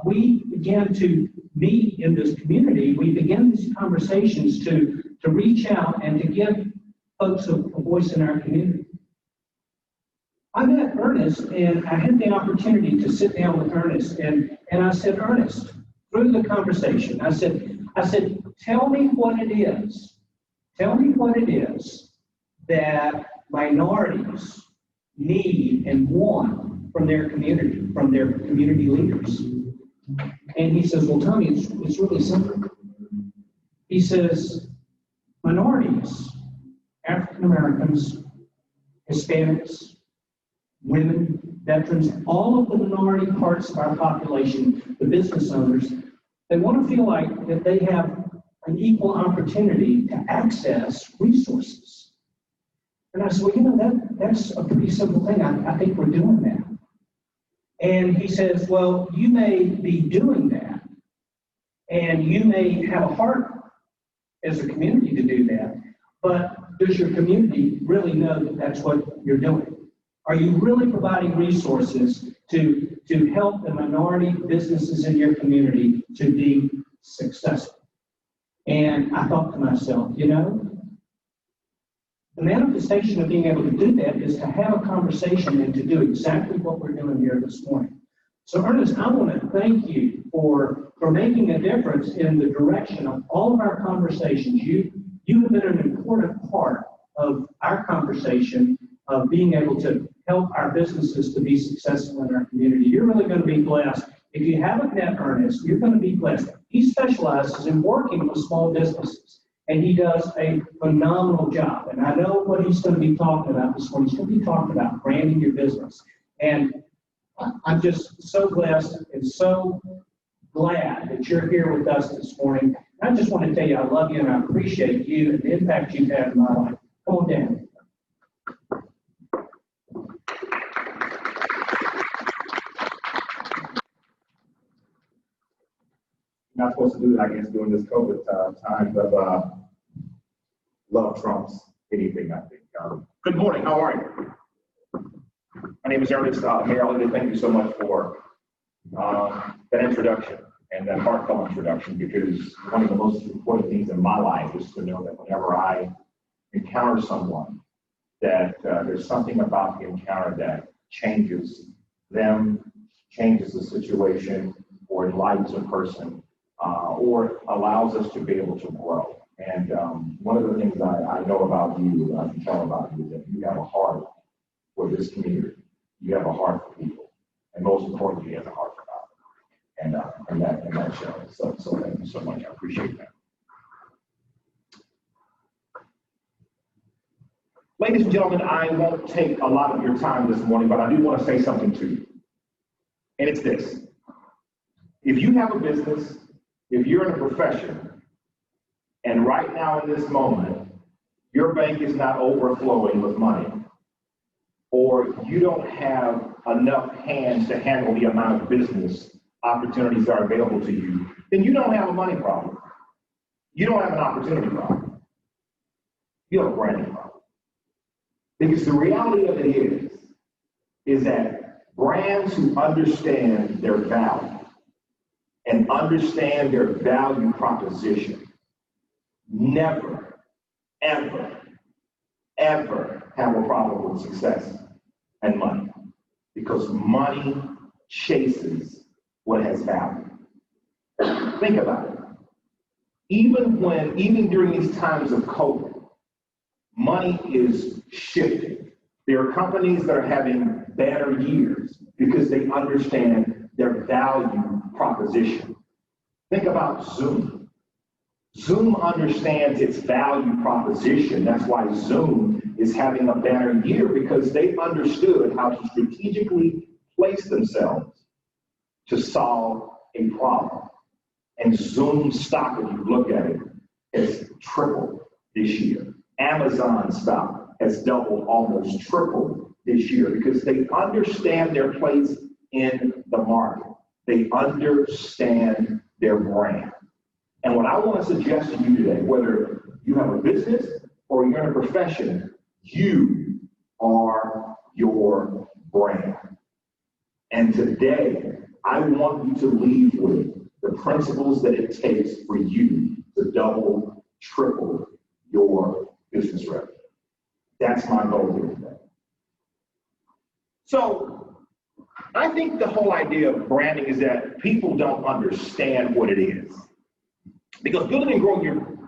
we began to meet in this community. We began these conversations to reach out and to give folks a voice in our community. I met Earnest, and I had the opportunity to sit down with Earnest, and I said, Earnest, through the conversation, I said, tell me what it is. Tell me what it is that minorities need and want from their community leaders. And he says, well, Tony, it's really simple. He says, minorities, African Americans, Hispanics, women, veterans, all of the minority parts of our population, the business owners, they want to feel like that they have an equal opportunity to access resources. And I said, well, that's a pretty simple thing. I think we're doing that. And he says, well, you may be doing that, and you may have a heart as a community to do that, but does your community really know that that's what you're doing? Are you really providing resources to help the minority businesses in your community to be successful? And I thought to myself, the manifestation of being able to do that is to have a conversation and to do exactly what we're doing here this morning. So Ernest, I want to thank you for making a difference in the direction of all of our conversations. You have been an important part of our conversation of being able to help our businesses to be successful in our community. You're really going to be blessed. If you haven't met Ernest, you're going to be blessed. He specializes in working with small businesses, and he does a phenomenal job. And I know what he's going to be talking about this morning. He's going to be talking about branding your business. And I'm just so blessed and so glad that you're here with us this morning. I just want to tell you I love you and I appreciate you and the impact you've had in my life. Come on down. Not supposed to do it, I guess, during this COVID time, but love trumps anything, I think. Good morning, how are you? My name is Earnest. Mayor Elliott, thank you so much for that introduction and that heartfelt introduction, because one of the most important things in my life is to know that whenever I encounter someone, that there's something about the encounter that changes them, changes the situation, or enlightens a person, or allows us to be able to grow. And one of the things I know about you, I can tell about you, is that you have a heart for this community. You have a heart for people. And most importantly, you have a heart for God. And that shows. So thank you so much. I appreciate that. Ladies and gentlemen, I won't take a lot of your time this morning, but I do want to say something to you. And it's this. If you have a business, if you're in a profession, and right now in this moment, your bank is not overflowing with money, or you don't have enough hands to handle the amount of business opportunities that are available to you, then you don't have a money problem. You don't have an opportunity problem. You have a branding problem. Because the reality of it is that brands who understand their value and understand their value proposition never, ever, ever have a problem with success and money, because money chases what has value. Think about it. Even during these times of COVID, money is shifting. There are companies that are having better years because they understand their value proposition. Think about Zoom. Zoom understands its value proposition. That's why Zoom is having a better year, because they understood how to strategically place themselves to solve a problem. And Zoom stock, if you look at it, has tripled this year. Amazon stock has doubled, almost tripled this year, because they understand their place in the market. They understand their brand. And what I want to suggest to you today, whether you have a business or you're in a profession, you are your brand. And today, I want you to leave with the principles that it takes for you to double, triple your business revenue. That's my goal here today. So I think the whole idea of branding is that people don't understand what it is. Because building and growing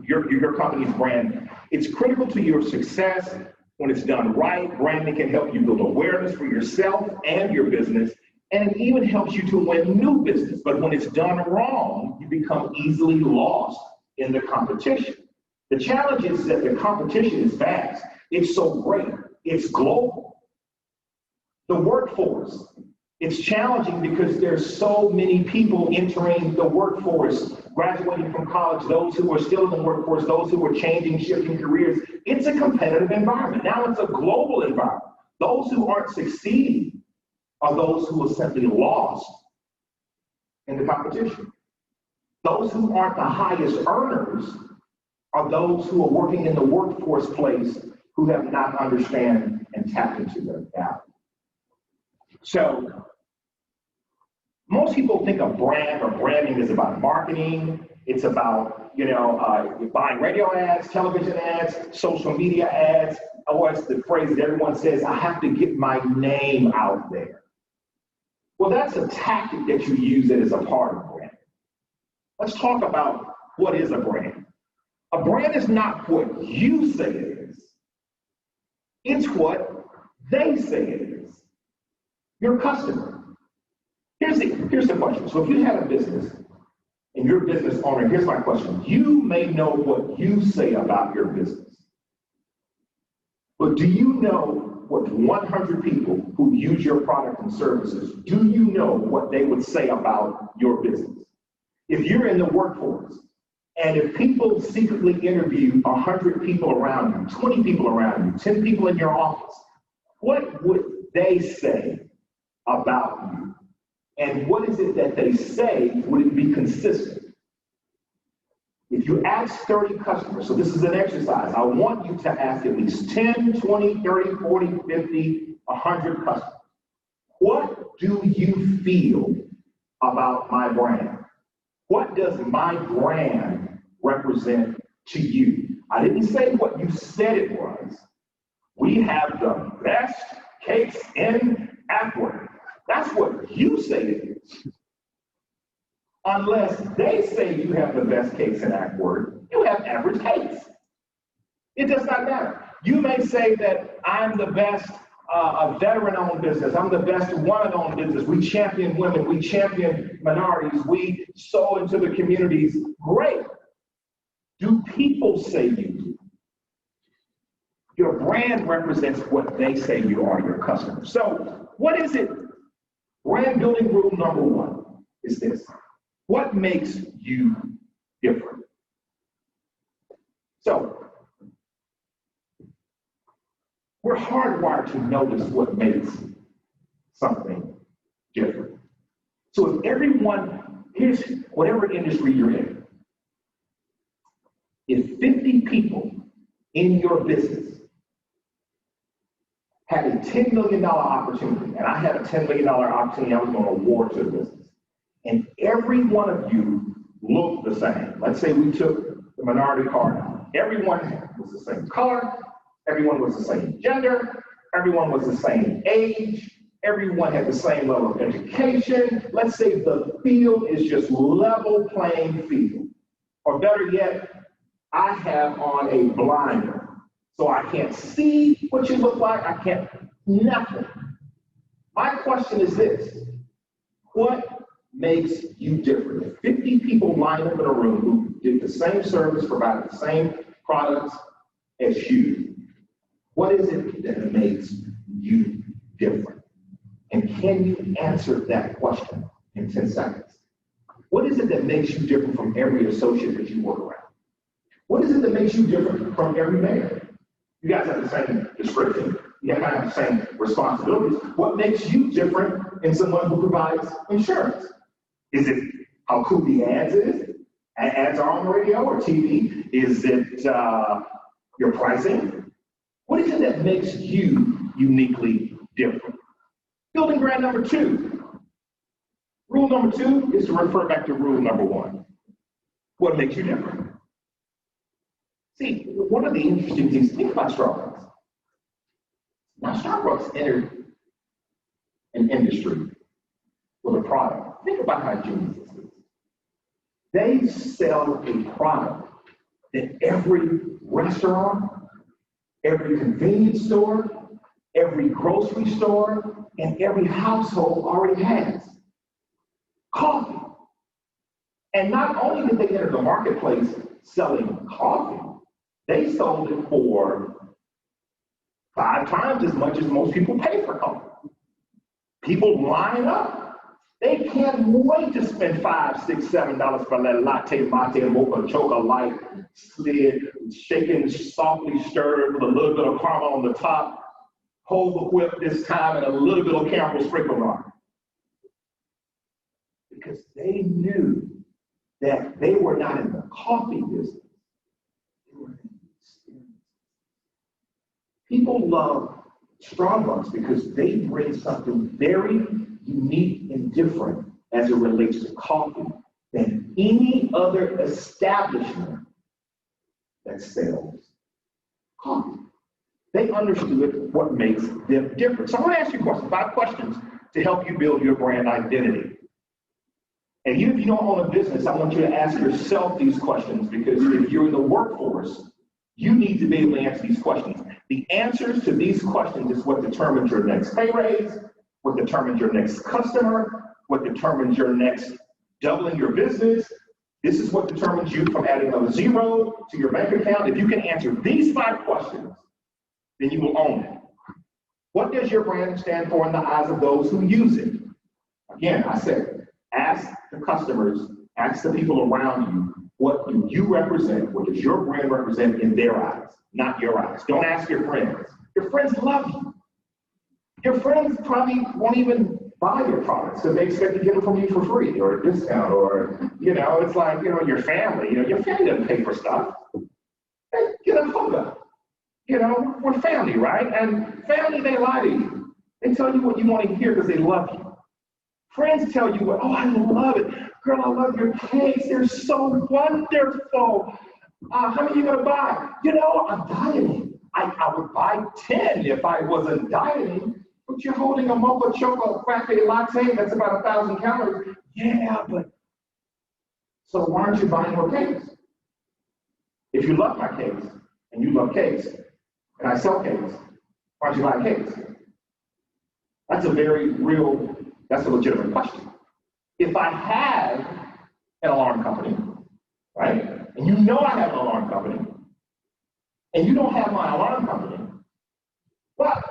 your company's brand, it's critical to your success. When it's done right, branding can help you build awareness for yourself and your business, and it even helps you to win new business. But when it's done wrong, you become easily lost in the competition. The challenge is that the competition is vast. It's so great. It's global. The workforce, it's challenging because there's so many people entering the workforce, graduating from college, those who are still in the workforce, those who are changing, shifting careers. It's a competitive environment. Now it's a global environment. Those who aren't succeeding are those who are simply lost in the competition. Those who aren't the highest earners are those who are working in the workforce place who have not understand and tapped into their value. So most people think of brand or branding is about marketing. It's about, buying radio ads, television ads, social media ads, or it's the phrase that everyone says, I have to get my name out there. Well, that's a tactic that you use that is a part of brand. Let's talk about what is a brand. A brand is not what you say it is. It's what they say it is. Your customer. Here's the question. So if you have a business and you're a business owner, here's my question. You may know what you say about your business. But do you know what 100 people who use your product and services, do you know what they would say about your business? If you're in the workforce, and if people secretly interview 100 people around you, 20 people around you, 10 people in your office, what would they say about you? And what is it that they say, would it be consistent? If you ask 30 customers, so this is an exercise, I want you to ask at least 10, 20, 30, 40, 50, 100 customers. What do you feel about my brand? What does my brand represent to you? I didn't say what you said it was. We have the best cakes in Acworth. That's what you say it is. Unless they say you have the best cakes in Acworth, you have average cakes. It does not matter. You may say that I'm the best a veteran-owned business. I'm the best woman-owned business. We champion women. We champion minorities. We sow into the communities. Great. Do people say you do? Your brand represents what they say you are, your customers. So what is it? Brand building rule number one is this. What makes you different? So we're hardwired to notice what makes something different. So if everyone, here's whatever industry you're in, if 50 people in your business had a $10 million opportunity, and I had a $10 million opportunity I was going to award to the business, and every one of you looked the same. Let's say we took the minority card out. Everyone was the same color, everyone was the same gender, everyone was the same age, everyone had the same level of education. Let's say the field is just level playing field. Or better yet, I have on a blinder, so I can't see what you look like, I can't, nothing. My question is this, what makes you different? If 50 people line up in a room who did the same service, provided the same products as you, what is it that makes you different? And can you answer that question in 10 seconds? What is it that makes you different from every associate that you work around? What is it that makes you different from every mayor? You guys have the same description. You have the same responsibilities. What makes you different in someone who provides insurance? Is it how cool the ads is? Ads are on the radio or TV? Is it your pricing? What is it that makes you uniquely different? Building brand number two. Rule number two is to refer back to rule number one. What makes you different? See, one of the interesting things, think about Starbucks. Now, Starbucks entered an industry with a product. Think about how genius this is. They sell a product that every restaurant, every convenience store, every grocery store, and every household already has. Coffee. And not only did they enter the marketplace selling coffee, they sold it for 5 times as much as most people pay for coffee. People line up. They can't wait to spend $5, $6, $7 for that latte, mate, mocha, chocolate light, slid, shaken, softly stirred with a little bit of caramel on the top, hold the whip this time, and a little bit of caramel sprinkled on it. Because they knew that they were not in the coffee business. They were in the experience. People love Starbucks because they bring something very unique and different as it relates to coffee than any other establishment that sells coffee. They understood what makes them different. So I want to ask you a question, 5 questions to help you build your brand identity. And even if you don't own a business, I want you to ask yourself these questions, because if you're in the workforce, You need to be able to answer these questions. The answers to these questions is what determines your next pay raise, what determines your next customer, what determines your next doubling your business. This is what determines you from adding a zero to your bank account. If you can answer these 5 questions, then you will own it. What does your brand stand for in the eyes of those who use it? Again, I said, ask the customers, ask the people around you, what do you represent? What does your brand represent in their eyes, not your eyes? Don't ask your friends. Your friends love you. Your friends probably won't even buy your products because they expect to get them from you for free or a discount or, it's like, your family. Your family doesn't pay for stuff. They get a hookup. We're family, right? And family, they lie to you. They tell you what you want to hear because they love you. Friends tell you, oh, I love it. Girl, I love your cakes. They're so wonderful. How many are you going to buy? I'm dieting. I would buy 10 if I wasn't dieting. But you're holding a mocha choco frappe latte that's about 1,000 calories. Yeah, but so why aren't you buying more cakes? If you love my cakes and you love cakes and I sell cakes, why aren't you buying cakes? That's a very real, that's a legitimate question. If I have an alarm company, right, and I have an alarm company, and you don't have my alarm company, what?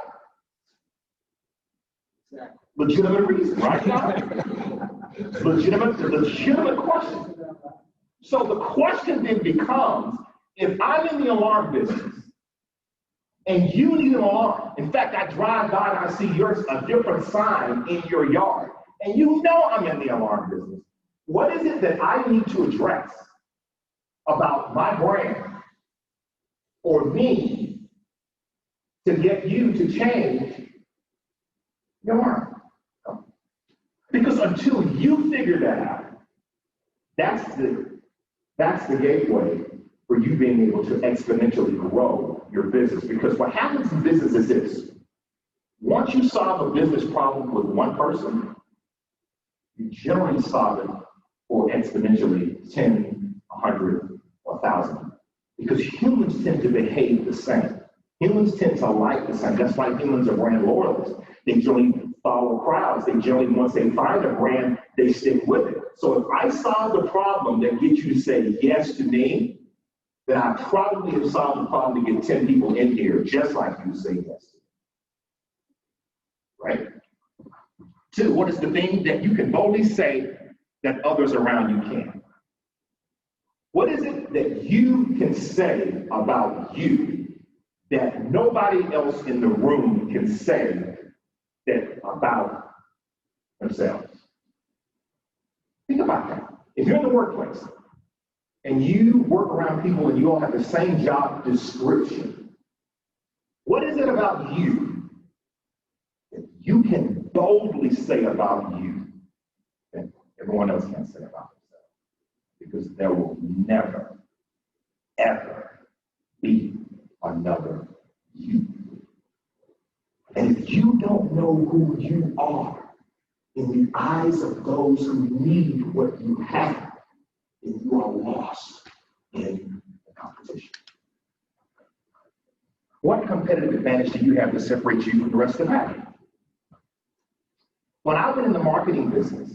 Legitimate reason, right, y'all? Legitimate question. So the question then becomes, if I'm in the alarm business and you need an alarm, in fact, I drive by and I see a different sign in your yard, and I'm in the alarm business, what is it that I need to address about my brand or me to get you to change your alarm? Because until you figure that out, that's the gateway for you being able to exponentially grow your business. Because what happens in business is this: once you solve a business problem with one person, you generally solve it for exponentially 10, 100, or 1,000. Because humans tend to behave the same. Humans tend to like the same. That's why humans are brand loyalists. They generally follow crowds. They generally, once they find a brand, they stick with it. So if I solve the problem that gets you to say yes to me, then I probably have solved the problem to get 10 people in here just like you to say yes to me. Right? 2, what is the thing that you can boldly say that others around you can't? What is it that you can say about you that nobody else in the room can say that about themselves? Think about that. If you're in the workplace and you work around people and you all have the same job description, what is it about you that you can boldly say about you that everyone else can't say about themselves? Because there will never, ever be another you. And if you don't know who you are in the eyes of those who need what you have, then you are lost in the competition. What competitive advantage do you have to separate you from the rest of the pack? When I've been in the marketing business,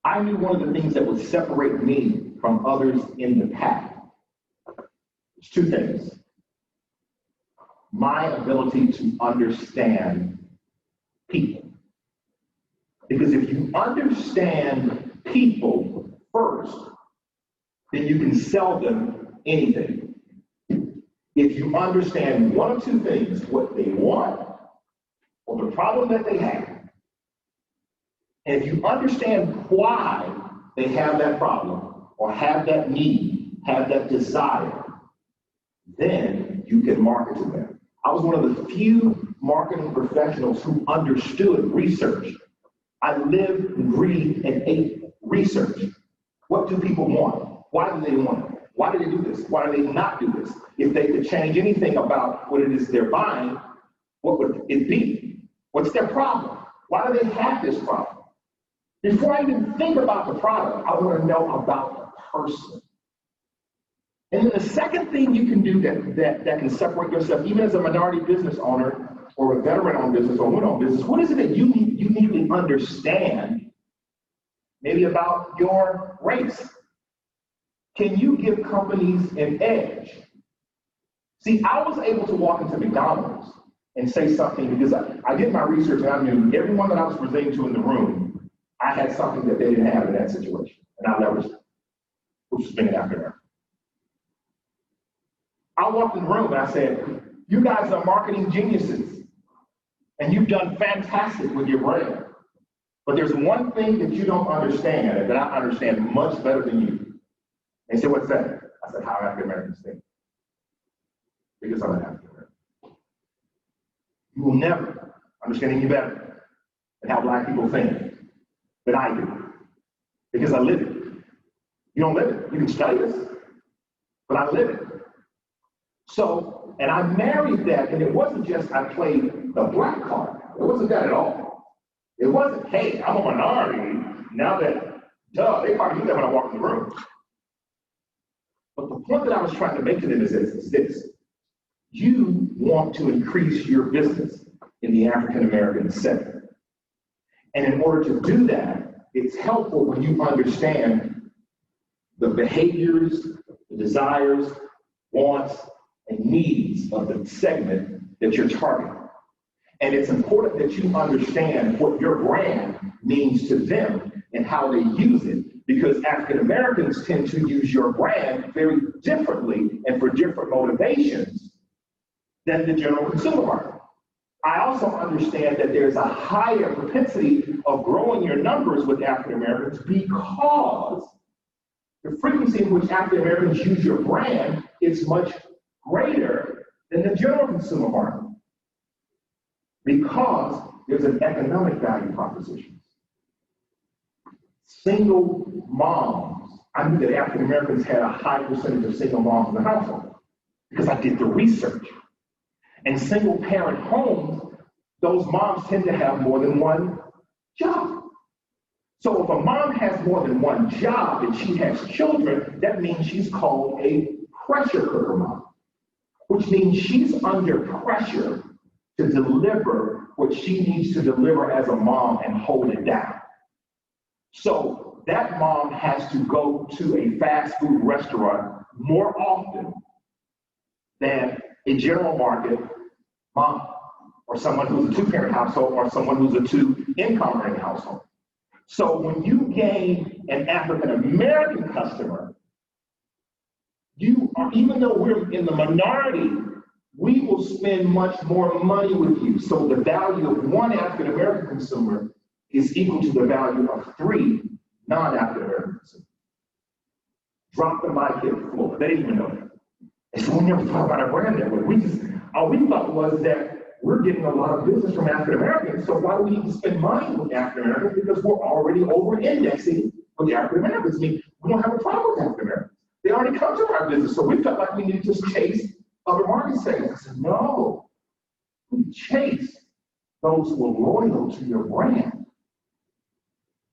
I knew one of the things that would separate me from others in the pack. There's 2 things. My ability to understand people. Because if you understand people first, then you can sell them anything. If you understand one of 2 things, what they want or the problem that they have, and if you understand why they have that problem or have that need, have that desire, then you can market to them. I was one of the few marketing professionals who understood research. I lived, breathed, and ate research. What do people want? Why do they want it? Why do they do this? Why do they not do this? If they could change anything about what it is they're buying, what would it be? What's their problem? Why do they have this problem? Before I even think about the product, I want to know about the person. And then the second thing you can do that can separate yourself, even as a minority business owner or a veteran-owned business or women-owned business, what is it that you uniquely understand maybe about your race? Can you give companies an edge? See, I was able to walk into McDonald's and say something because I did my research and I knew everyone that I was presenting to in the room, I had something that they didn't have in that situation. And I leveraged it, which was being an African American. I walked in the room and I said, you guys are marketing geniuses and you've done fantastic with your brand. But there's one thing that you don't understand and that I understand much better than you. They said, what's that? I said, how African Americans think. Because I'm an African American. You will never understand any better than how Black people think than I do. Because I live it. You don't live it. You can study this, but I live it. So, and I married that, and it wasn't just I played the Black card. It wasn't that at all. It wasn't, hey, I'm a minority. Now that, duh, they probably do that when I walk in the room. But the point that I was trying to make to them is this. You want to increase your business in the African American sector. And in order to do that, it's helpful when you understand the behaviors, the desires, wants, and needs of the segment that you're targeting. And it's important that you understand what your brand means to them and how they use it, because African Americans tend to use your brand very differently and for different motivations than the general consumer market. I also understand that there's a higher propensity of growing your numbers with African Americans because the frequency in which African Americans use your brand is much greater than the general consumer market, because there's an economic value proposition. Single moms, I knew that African Americans had a high percentage of single moms in the household because I did the research. And single parent homes, those moms tend to have more than one job. So if a mom has more than one job and she has children, that means she's called a pressure cooker mom, which means she's under pressure to deliver what she needs to deliver as a mom and hold it down. So that mom has to go to a fast food restaurant more often than a general market mom, or someone who's a two-parent household, or someone who's a two-income earning household. So when you gain an African-American customer, you are, even though we're in the minority, we will spend much more money with you. So the value of one African-American consumer is equal to the value of 3 non-African-American consumers. Drop the mic hit the floor. They didn't even know that. And so we never thought about our brand that way. All we thought was that we're getting a lot of business from African Americans, so why do we need to spend money with African Americans? Because we're already over-indexing with the African Americans. I mean, we don't have a problem with African Americans. They already come to our business, so we felt like we needed to just chase other market segments. I said, no, we chase those who are loyal to your brand.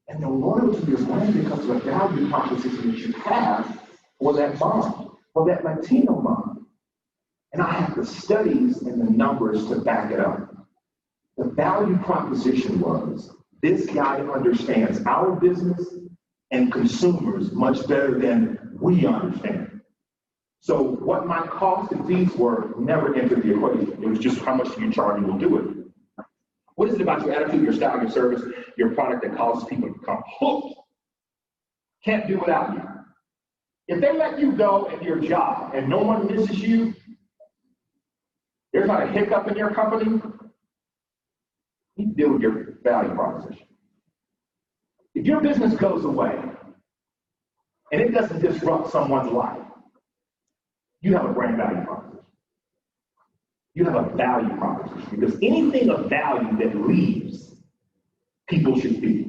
And they're loyal to your brand because of the value proposition that you have for that mom, for that Latino mom. And I have the studies and the numbers to back it up. The value proposition was, this guy understands our business and consumers much better than we understand. So what my costs and fees were never entered the equation. It was just how much you charge and we'll do it. What is it about your attitude, your style, your service, your product that causes people to become hooked? Can't do without you. If they let you go at your job and no one misses you, there's not a hiccup in your company, you deal with your value proposition. If your business goes away and it doesn't disrupt someone's life, you have a brand value proposition. You have a value proposition, because anything of value that leaves, people should feel.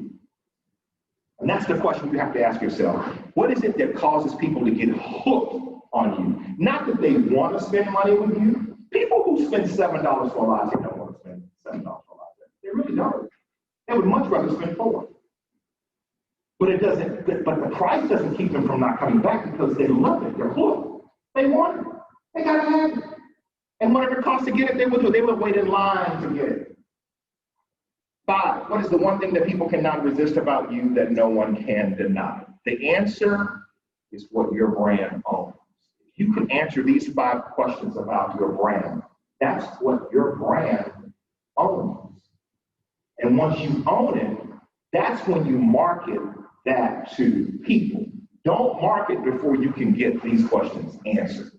And that's the question you have to ask yourself. What is it that causes people to get hooked on you? Not that they want to spend money with you. People who spend $7 for a latte don't want to spend $7 for a latte. They really don't. They would much rather spend $4. But it doesn't. But the price doesn't keep them from not coming back because they love it. They're hooked. They want it. They gotta have it. And whatever it costs to get it, they will do. They will wait in line to get it. 5, what is the one thing that people cannot resist about you that no one can deny? The answer is what your brand owns. If you can answer these 5 questions about your brand, that's what your brand owns. And once you own it, that's when you market that to people. Don't market before you can get these questions answered.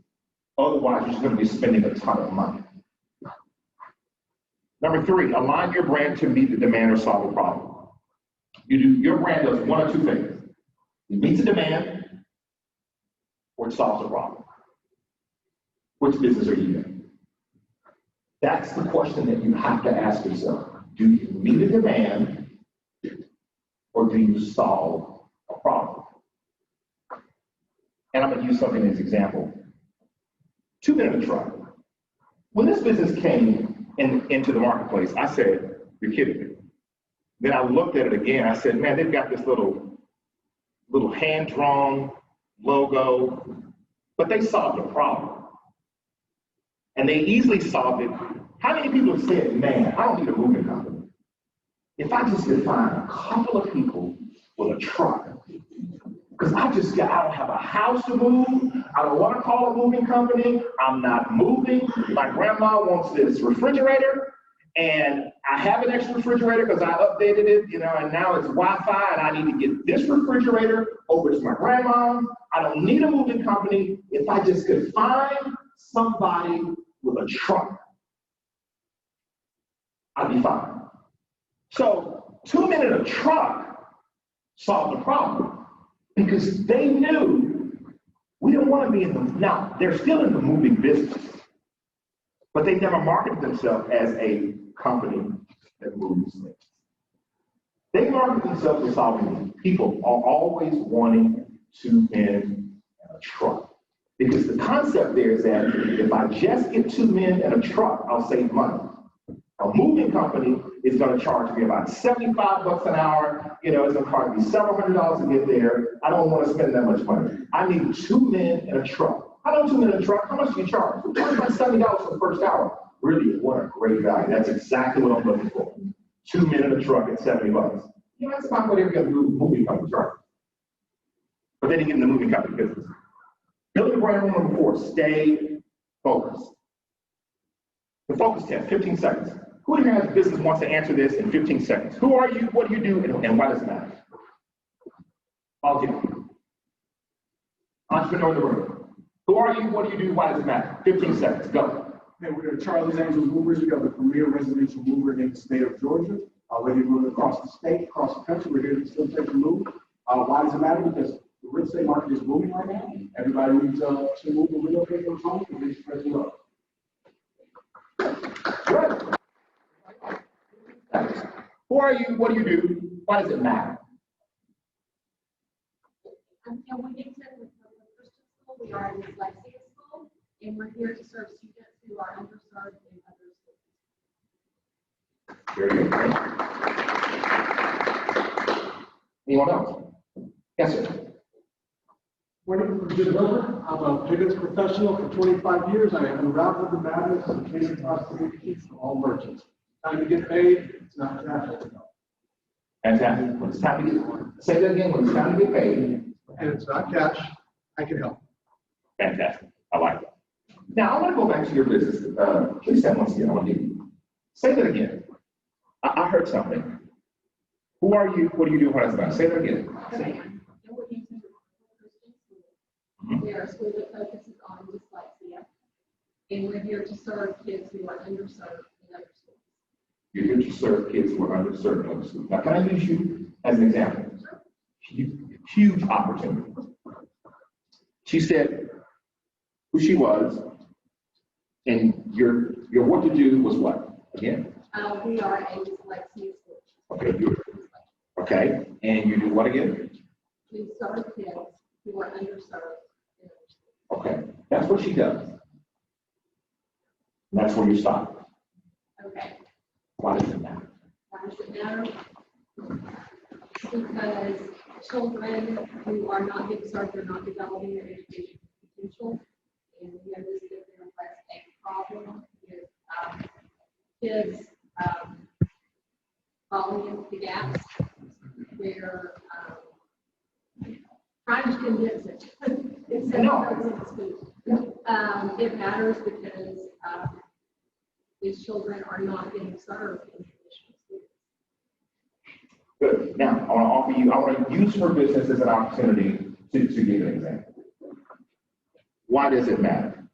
Otherwise, you're just going to be spending a ton of money. Number 3, align your brand to meet the demand or solve a problem. Your brand does one of 2 things. It meets a demand or it solves a problem. Which business are you in? That's the question that you have to ask yourself. Do you meet a demand or do you solve a problem? And I'm going to use something as an example. 2 men in a truck. When this business came into the marketplace, I said, you're kidding me. Then I looked at it again. I said, man, they've got this little hand-drawn logo, but they solved a problem. And they easily solved it. How many people have said, man, I don't need a moving company. If I just could find a couple of people with a truck, because I don't have a house to move. I don't want to call a moving company. I'm not moving. My grandma wants this refrigerator, and I have an extra refrigerator because I updated it, and now it's Wi-Fi, and I need to get this refrigerator over to my grandma. I don't need a moving company. If I just could find somebody with a truck, I'd be fine. So 2 men in a truck solved the problem. Because they knew we didn't want to be in the, now they're still in the moving business, but they never marketed themselves as a company that moves things. They market themselves as solving needs. People are always wanting 2 men in a truck. Because the concept there is that if I just get 2 men in a truck, I'll save money. A moving company is going to charge me about $75 an hour. It's going to cost me several $100s to get there. I don't want to spend that much money. I need 2 men in a truck. How about 2 men in a truck? How much do you charge? We charge about $70 for the first hour. Really, what a great value. That's exactly what I'm looking for. 2 men in a truck at $70. That's about what every other moving company charges. But then you get in the moving company business. Building a brand number 4, stay focused. The focus test, 15 seconds. Who in your business wants to answer this in 15 seconds? Who are you, what do you do, and why does it matter? I'll do. Entrepreneur in the room. Who are you, what do you do, why does it matter? 15 seconds, go. Hey, we're Charlie's Angels Movers. We are the premier residential mover in the state of Georgia. Whether you're moving across the state, across the country, we're here to facilitate the move. Why does it matter? Because the real estate market is booming right now. Everybody needs to move and relocate their homes and reach for the up. Good. Who are you? What do you do? Why does it matter? I'm Whittington with Christian School. We are a dyslexia school, and we're here to serve students who are underserved in other schools. Very good. Anyone else? Yes, sir. Morning, I'm Jim Miller. I'm a payments professional for 25 years. I unraveled the madness of payment processing for all merchants. Time to get paid, it's not cash. Fantastic. When it's time to get, say that again, when it's time to get paid. And it's not cash, I can help. Fantastic. I like that. Now, I want to go back to your business. Please stand once again. I want to hear you. Say that again. I heard something. Who are you? What do you do? What does it matter? Say that again. Okay. We are a school that focuses on dyslexia, and we're here to serve kids who are underserved in other schools. You're here to serve kids who are underserved in other schools. Now, can I use you as an example? Huge opportunity. She said who she was, and your what to do was what? Again? We are a dyslexia school. Okay, okay, and you do what again? We serve kids who are underserved. Okay, that's what she does. That's where you stop. Okay. Why does it matter? Why does it matter? Because children who are not being served are not developing their education potential. problem with kids falling into the gaps where trying to condense it instead of frozen food. It matters because these children are not getting served in traditional schools. Good. Now, I want to use her business as an opportunity to give an example. Why does it matter?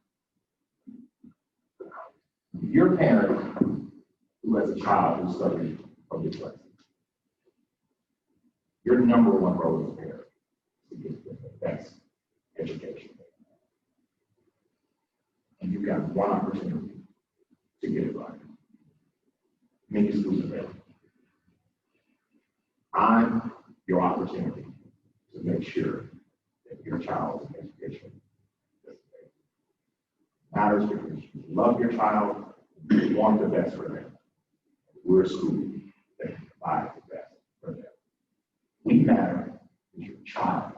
Your parent who has a child who's studying from this place, your number one role as a parent is to give them the best education. And you've got one opportunity to get it right. Many schools are there. I'm your opportunity to make sure that your child's education matters because you love your child, you want the best for them. We're a school that can provide the best for them. We matter to your child.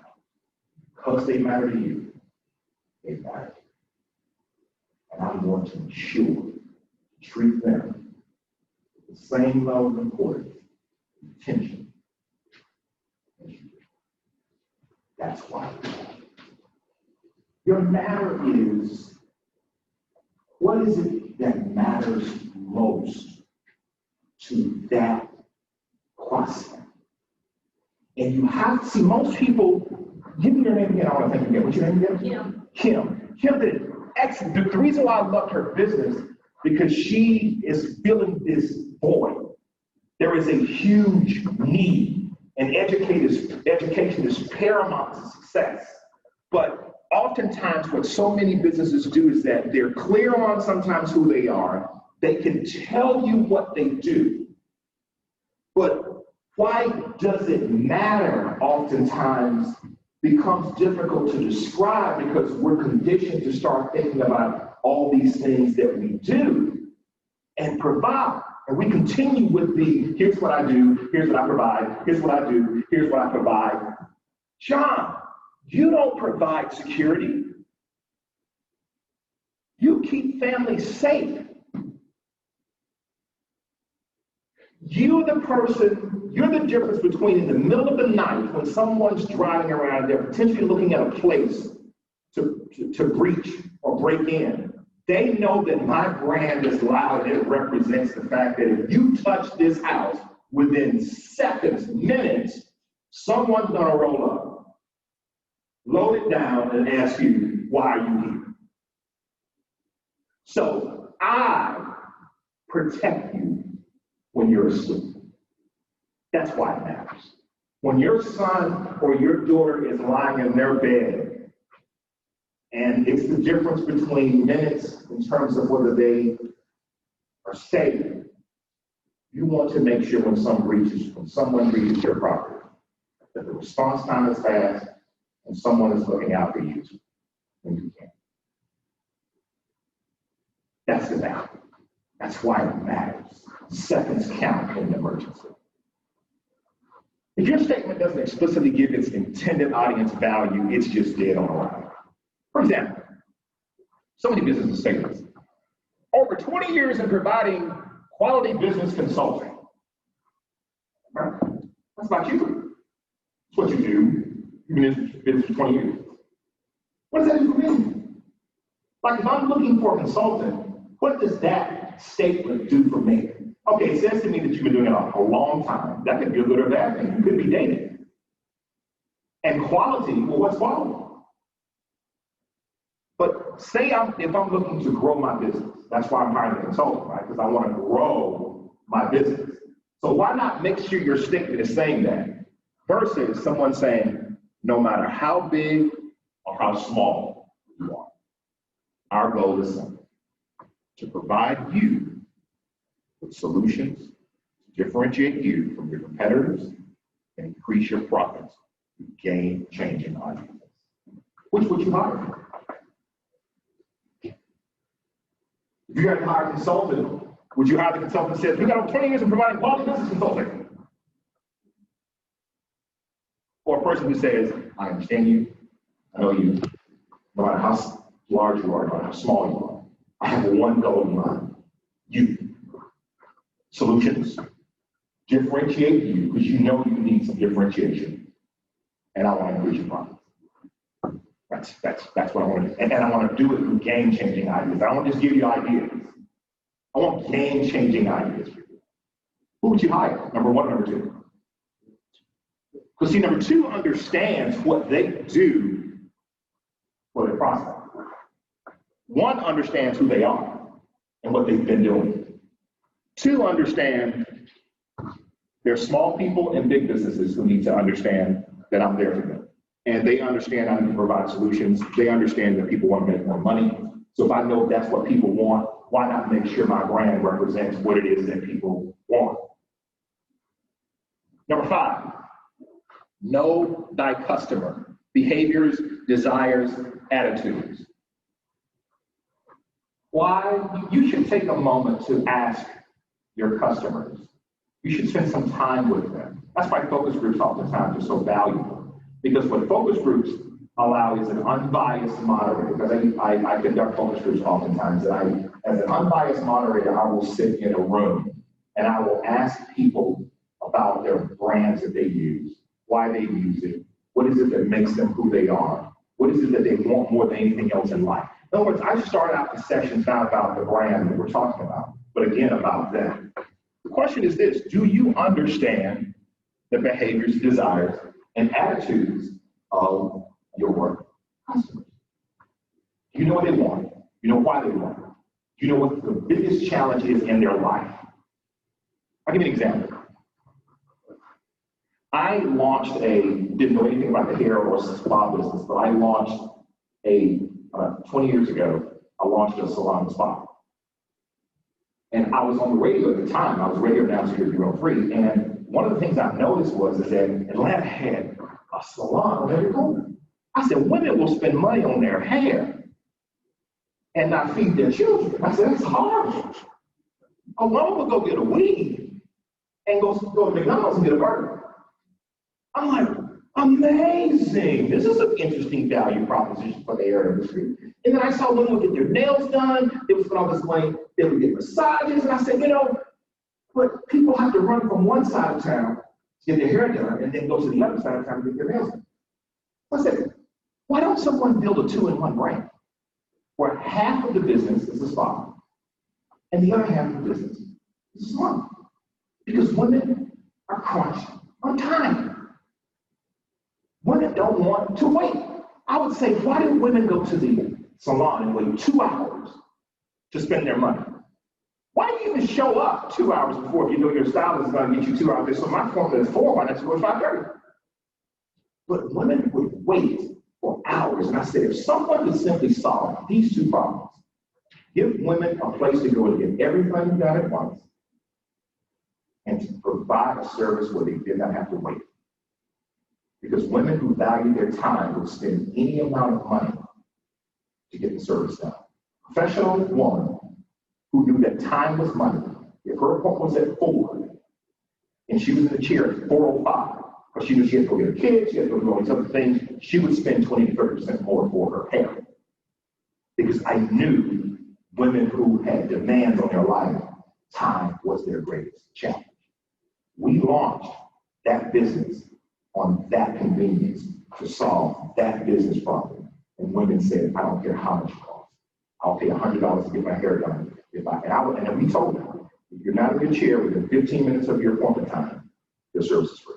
Because they matter to you, they matter to you. And I'm going to ensure to treat them with the same level of importance and attention as you do. That's why we matter. Your matter is, what is it that matters most to that prospect? And you have to see, most people, give me your name again, I want to thank you again. What's your name again? Kim. Kim did excellent. The reason why I loved her business, because she is filling this void. There is a huge need, and education is paramount to success. But oftentimes what so many businesses do is that they're clear on sometimes who they are. They can tell you what they do. But why does it matter oftentimes becomes difficult to describe because we're conditioned to start thinking about all these things that we do and provide. And we continue with the, here's what I do, here's what I provide, here's what I do, here's what I provide. John, you don't provide security. You keep families safe. You're the person, you're the difference between in the middle of the night when someone's driving around, they're potentially looking at a place to breach or break in. They know that my brand is loud and it represents the fact that if you touch this house within seconds, minutes, someone's gonna roll up, load it down and ask you, why are you here? So I protect you when you're asleep. That's why it matters. When your son or your daughter is lying in their bed, and it's the difference between minutes in terms of whether they are safe, you want to make sure when someone breaches your property, that the response time is fast and someone is looking out for you when you can. That's the value. That's why it matters. Seconds count in an emergency. If your statement doesn't explicitly give its intended audience value, it's just dead on arrival. For example, so many businesses say this. Over 20 years in providing quality business consulting. Right? That's about you. That's what you do. You've been in business for 20 years. What does that even mean? Like if I'm looking for a consultant, what does that statement do for me? Okay, it says to me that you've been doing it a long time. That could be a good or bad thing. You could be dating. And quality, well, what's quality? But say if I'm looking to grow my business, that's why I'm hiring a consultant, right? Because I want to grow my business. So why not make sure your statement is saying that versus someone saying, no matter how big or how small you are, our goal is simple, to provide you with solutions to differentiate you from your competitors and increase your profits to gain changing audiences. Which would you hire? If you got to hire a consultant, would you hire the consultant that says, we got over 20 years of providing quality business consulting? Or a person who says, I understand you, I know you, no matter how large you are, no matter how small you are, I have one goal in mind. You. Solutions. Differentiate you, because you know you need some differentiation. And I want to increase your profits. That's what I want to do. And I want to do it through game-changing ideas. I don't want to just give you ideas. I want game-changing ideas for you. Who would you hire? Number one, number two. Because see, number two understands what they do for their prospect. One understands who they are and what they've been doing. Two understand there's small people and big businesses who need to understand that I'm there for them. And they understand I need to provide solutions. They understand that people want to make more money. So if I know that's what people want, why not make sure my brand represents what it is that people want? Number 5, know thy customer. Behaviors, desires, attitudes. Why? You should take a moment to ask your customers. You should spend some time with them. That's why focus groups oftentimes are so valuable. Because what focus groups allow is an unbiased moderator. Because I conduct focus groups oftentimes, and as an unbiased moderator, I will sit in a room and I will ask people about their brands that they use, why they use it, what is it that makes them who they are, what is it that they want more than anything else in life. In other words, I start out the sessions not about the brand that we're talking about, but again about them. The question is this: do you understand the behaviors, desires, and attitudes of your customers? Do you know what they want? You know why they want it? Do you know what the biggest challenge is in their life? I'll give you an example. I launched didn't know anything about the hair or spa business, but I launched 20 years ago, I launched a salon and spa. And I was on the radio at the time. I was radio announcer here at Bureau 3. And one of the things I noticed was that Atlanta had a salon on every corner. I said, women will spend money on their hair and not feed their children. I said, that's horrible. A woman will go get a weed and go to McDonald's and get a burger. I'm like, amazing. This is an interesting value proposition for the hair industry. And then I saw women get their nails done. They would spend all this money. They would get massages. And I said, but people have to run from one side of town to get their hair done and then go to the other side of town to get their nails done. I said, why don't someone build a 2-in-1 brand where half of the business is a spa and the other half of the business is a salon? Because women are crunched on time. Women don't want to wait. I would say, why do women go to the salon and wait 2 hours to spend their money? Why do you even show up 2 hours before if you know your stylist is going to get you 2 hours? So my appointment is 4, why not go at 5:30? But women would wait for hours. And I said, if someone could simply solve these 2 problems, give women a place to go and get everything done at once, and to provide a service where they did not have to wait. Because women who value their time will spend any amount of money to get the service done. A professional woman who knew that time was money, if her appointment was at 4 and she was in the chair at 4:05, because she knew she had to go get her kids, she had to go do all these other things, she would spend 20 to 30% more for her hair. Because I knew women who had demands on their life, time was their greatest challenge. We launched that business on that convenience to solve that business problem. And women said, I don't care how much it costs. I'll pay $100 to get my hair done. And then we told them, if you're not in your chair within 15 minutes of your appointment time, your service is free.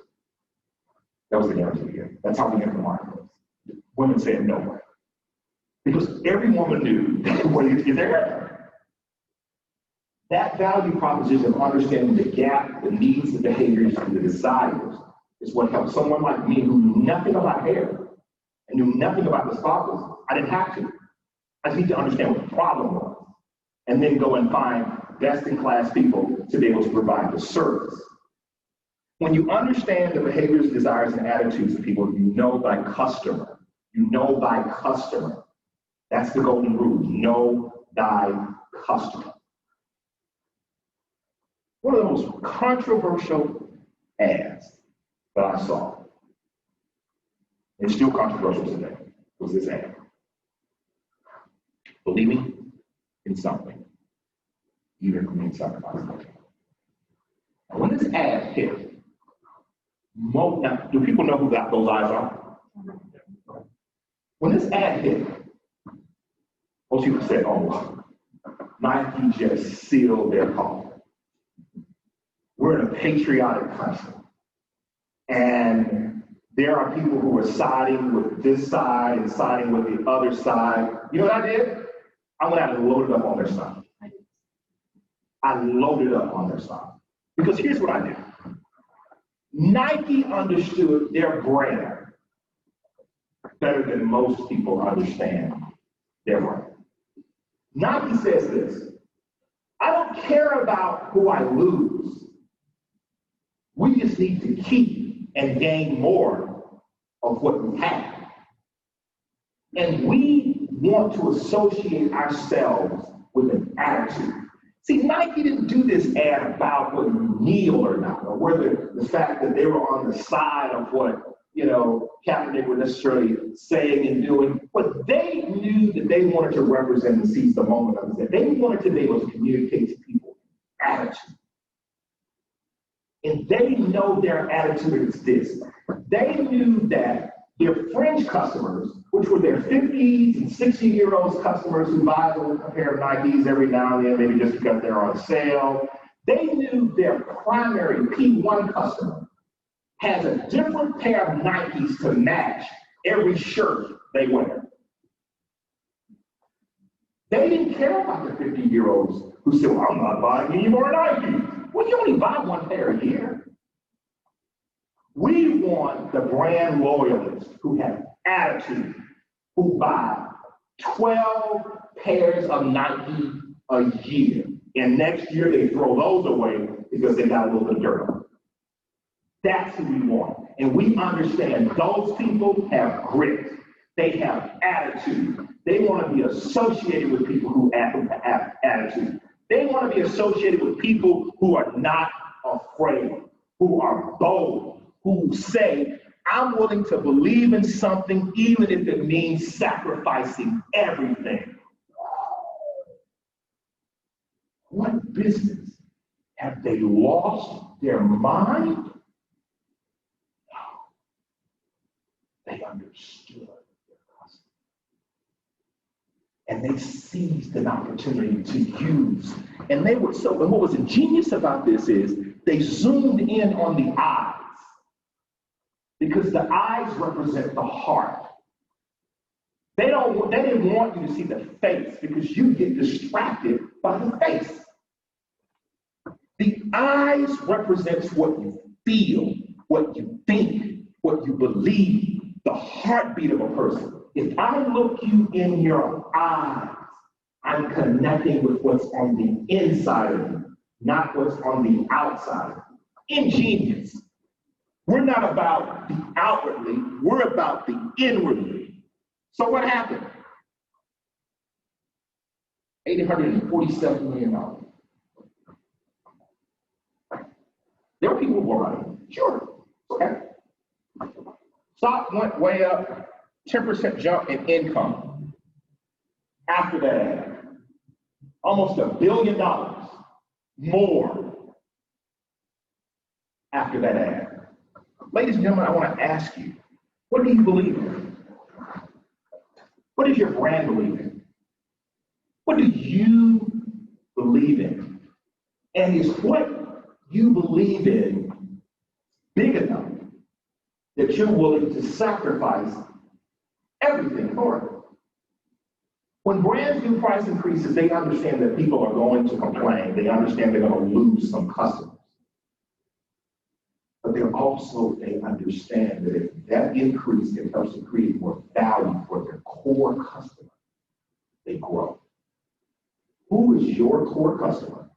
That was the guarantee we gave. That's how we entered the marketplace. Women said no way. Because every woman knew they wanted to get their hair done. That value proposition of understanding the gap, the needs, the behaviors, and the desires is what helped someone like me who knew nothing about hair and knew nothing about the spa business. I didn't have to. I just need to understand what the problem was and then go and find best-in-class people to be able to provide the service. When you understand the behaviors, desires, and attitudes of people, you know thy customer. You know thy customer. That's the golden rule. Know thy customer. One of the most controversial ads that I saw, and it's still controversial today, was this ad. Believe me, in something, even if it means sacrificing. And when this ad hit, now, do people know who those eyes are? When this ad hit, most people said, oh, Nike just sealed their call. We're in a patriotic country. And there are people who are siding with this side and siding with the other side. You know what I did? I went out and loaded up on their side. I loaded up on their side. Because here's what I did. Nike understood their brand better than most people understand their brand. Nike says this, I don't care about who I lose. We just need to keep and gain more of what we have. And we want to associate ourselves with an attitude. See, Nike didn't do this ad about whether you kneel or not, or whether the fact that they were on the side of what, Kaepernick were necessarily saying and doing, but they knew that they wanted to represent and seize the moment of it. They wanted to be able to communicate to people attitude. And they know their attitude is this. They knew that their fringe customers, which were their 50s and 60-year-old customers who buy a pair of Nikes every now and then, maybe just because they're on sale, they knew their primary P1 customer has a different pair of Nikes to match every shirt they wear. They didn't care about the 50-year-olds who said, well, I'm not buying any more Nikes. Well, you only buy one pair a year. We want the brand loyalists who have attitude, who buy 12 pairs of Nike a year. And next year they throw those away because they got a little bit of dirt on them. That's who we want. And we understand those people have grit. They have attitude. They want to be associated with people who have attitude. They want to be associated with people who are not afraid, who are bold, who say, I'm willing to believe in something even if it means sacrificing everything. What business? Have they lost their mind? They understood their customer. And they seized an opportunity to use. And they were so, and what was ingenious about this is they zoomed in on the eyes. Because the eyes represent the heart. They didn't want you to see the face because you get distracted by the face. The eyes represents what you feel, what you think, what you believe, the heartbeat of a person. If I look you in your eyes, I'm connecting with what's on the inside of you, not what's on the outside of you. Ingenious. We're not about the outwardly, we're about the inwardly. So what happened? $847 million. There were people who were running. Sure, okay. Stock went way up, 10% jump in income. After that, almost $1 billion more after that ad. Ladies and gentlemen, I want to ask you, what do you believe in? What does your brand believe in? What do you believe in? And is what you believe in big enough that you're willing to sacrifice everything for it? When brands do price increases, they understand that people are going to complain. They understand they're going to lose some customers. But they understand that if that increase can help to create more value for their core customer, they grow. Who is your core customer?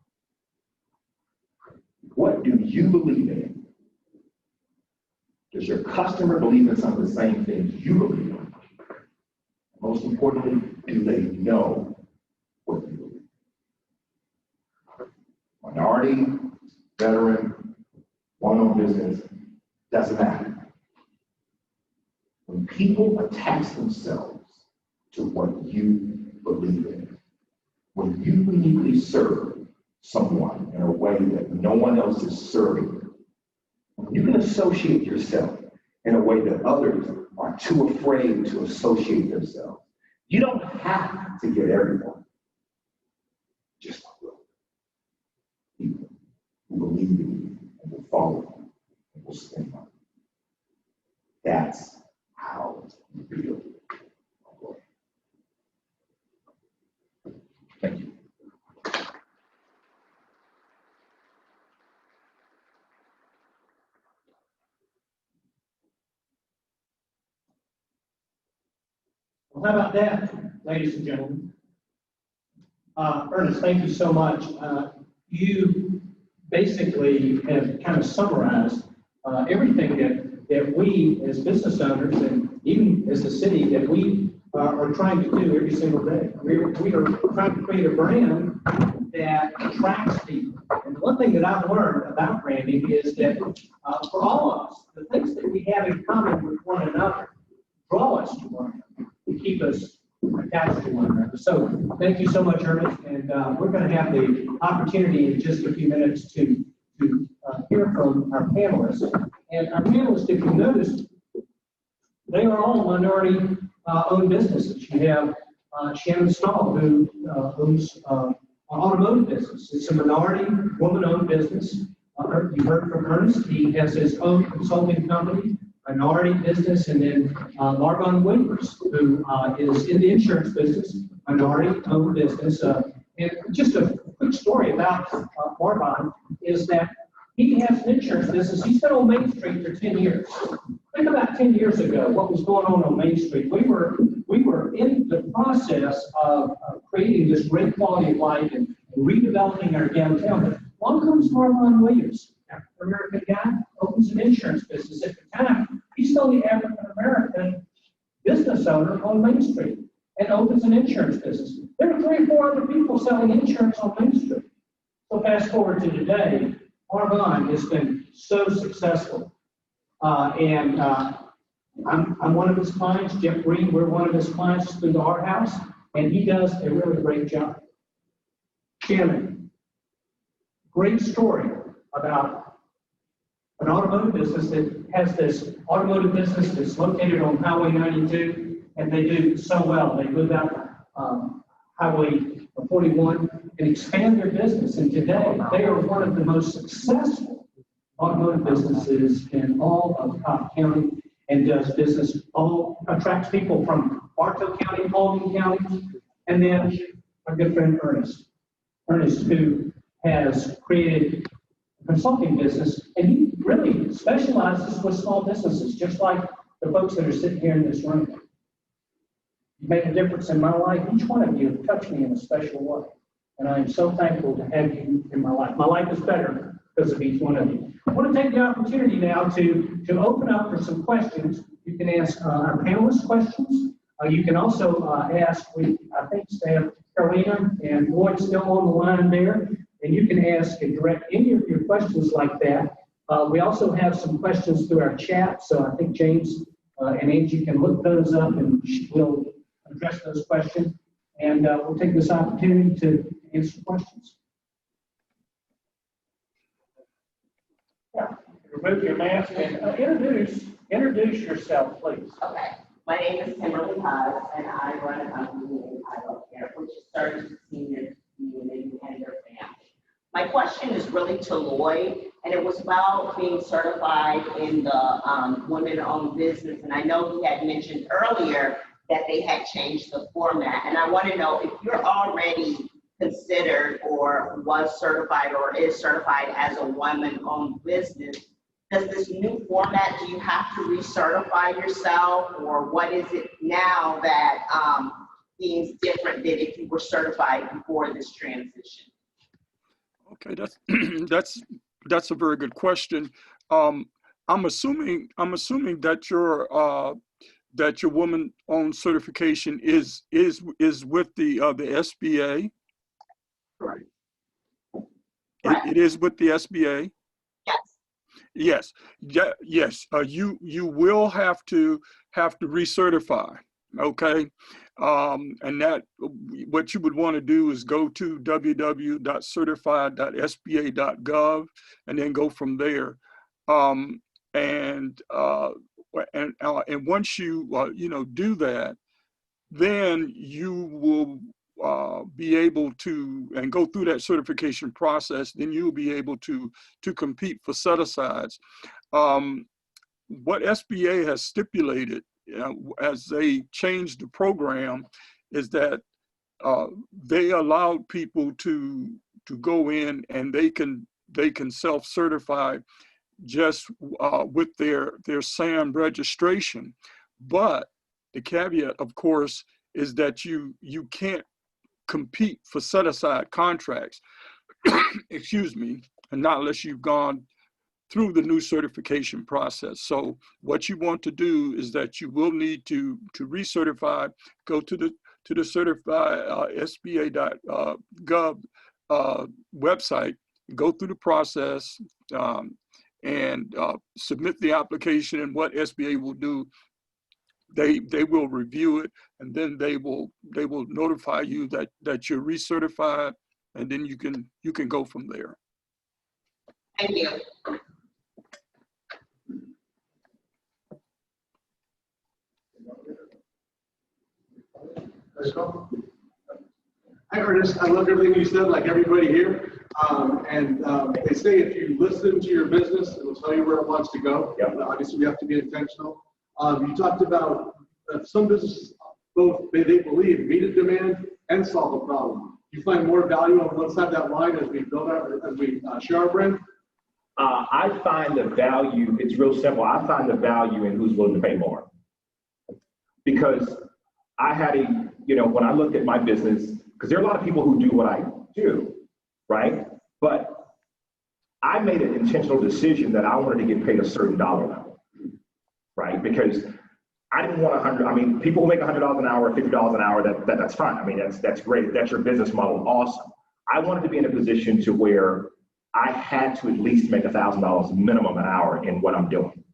What do you believe in? Does your customer believe in some of the same things you believe in? Most importantly, do they know what you believe? Minority, veteran, one-owned business, doesn't matter. When people attach themselves to what you believe in, when you uniquely serve someone in a way that no one else is serving, you can associate yourself in a way that others are too afraid to associate themselves. You don't have to get everyone, just people who believe in you and will follow you and will stand up. That's how you build. Thank you. Well, how about that, ladies and gentlemen? Ernest, thank you so much. You basically have kind of summarized everything that we as business owners and even as a city that we are trying to do every single day. We are trying to create a brand that attracts people. And one thing that I've learned about branding is that for all of us, the things that we have in common with one another draw us to one another, to keep us attached to one another. So thank you so much, Ernest. And we're going to have the opportunity in just a few minutes to hear from our panelists. And our panelists, if you notice, they are all minority-owned businesses. You have Shannon Stahl, who owns an automotive business. It's a minority, woman-owned business. You heard from Ernest. He has his own consulting company, minority business, and then Marvon Winters, who is in the insurance business, minority-owned business. And just a quick story about Marvon is that he has an insurance business. He's been on Main Street for 10 years. Think about 10 years ago, what was going on Main Street. We were in the process of creating this great quality of life and redeveloping our downtown. But along comes Marvon Williams, African-American guy, opens an insurance business. At the time, he's still the African-American business owner on Main Street and opens an insurance business. There are 3 or 4 other people selling insurance on Main Street. So fast forward to today, Marvon has been so successful. I'm one of his clients, Jeff Green, we're one of his clients through the Art House, and he does a really great job. Shannon, great story about an automotive business that has this automotive business that's located on Highway 92, and they do so well. They move out Highway 41 and expand their business. And today, they are one of the most successful automotive businesses in all of Cobb County and does business, attracts people from Bartow County, Paulding County, and then our good friend Ernest, who has created a consulting business, and he really specializes with small businesses, just like the folks that are sitting here in this room. You made a difference in my life. Each one of you have touched me in a special way, and I am so thankful to have you in my life. My life is better because of each one of you. I want to take the opportunity now to open up for some questions. You can ask our panelists questions. You can also ask, I think, Staff Carolina and Lloyd still on the line there, and you can ask and direct any of your questions like that. We also have some questions through our chat, so I think James and Angie can look those up and we'll address those questions. And we'll take this opportunity to answer questions. Yeah, remove your mask and introduce yourself, please. Okay. My name is Kimberly Haas, and I run a company in Acworth, which serves the senior community and their family. My question is really to Lloyd, and it was about being certified in the women-owned business. And I know he had mentioned earlier that they had changed the format. And I want to know if you're already considered or was certified or is certified as a woman-owned business. Does this new format, do you have to recertify yourself, or what is it now that seems different than if you were certified before this transition? Okay, that's a very good question. I'm assuming that your woman-owned certification is with the SBA. Right. It is with the SBA. Yes. Yes. You will have to recertify. okay? And that, what you would want to do is go to www.certified.sba.gov and then go from there. And once you, do that, then you will be able to, and go through that certification process, then you'll be able to compete for set-asides. What SBA has stipulated as they changed the program is that they allowed people to go in and they can self-certify just with their SAM registration. But the caveat, of course, is that you can't compete for set-aside contracts, excuse me, and not unless you've gone through the new certification process. So what you want to do is that you will need to recertify, go to the certified SBA.gov website, go through the process, and submit the application. And what SBA will do, they will review it, and then they will notify you that you're recertified, and then you can go from there. Thank you. Hi, Ernest. I love everything you said, like everybody here. They say if you listen to your business, it will tell you where it wants to go. Yep. Obviously, we have to be intentional. You talked about some businesses, both they believe meet a demand and solve a problem. Do you find more value on one side of that line as we build as we share our brand? I find the value, it's real simple. I find the value in who's willing to pay more. Because I had when I looked at my business, because there are a lot of people who do what I do, right? But I made an intentional decision that I wanted to get paid a certain dollar level, right? Because I didn't want people who make $100 an hour, $50 an hour, that's fine. I mean, that's great. That's your business model, awesome. I wanted to be in a position to where I had to at least make $1,000 minimum an hour in what I'm doing.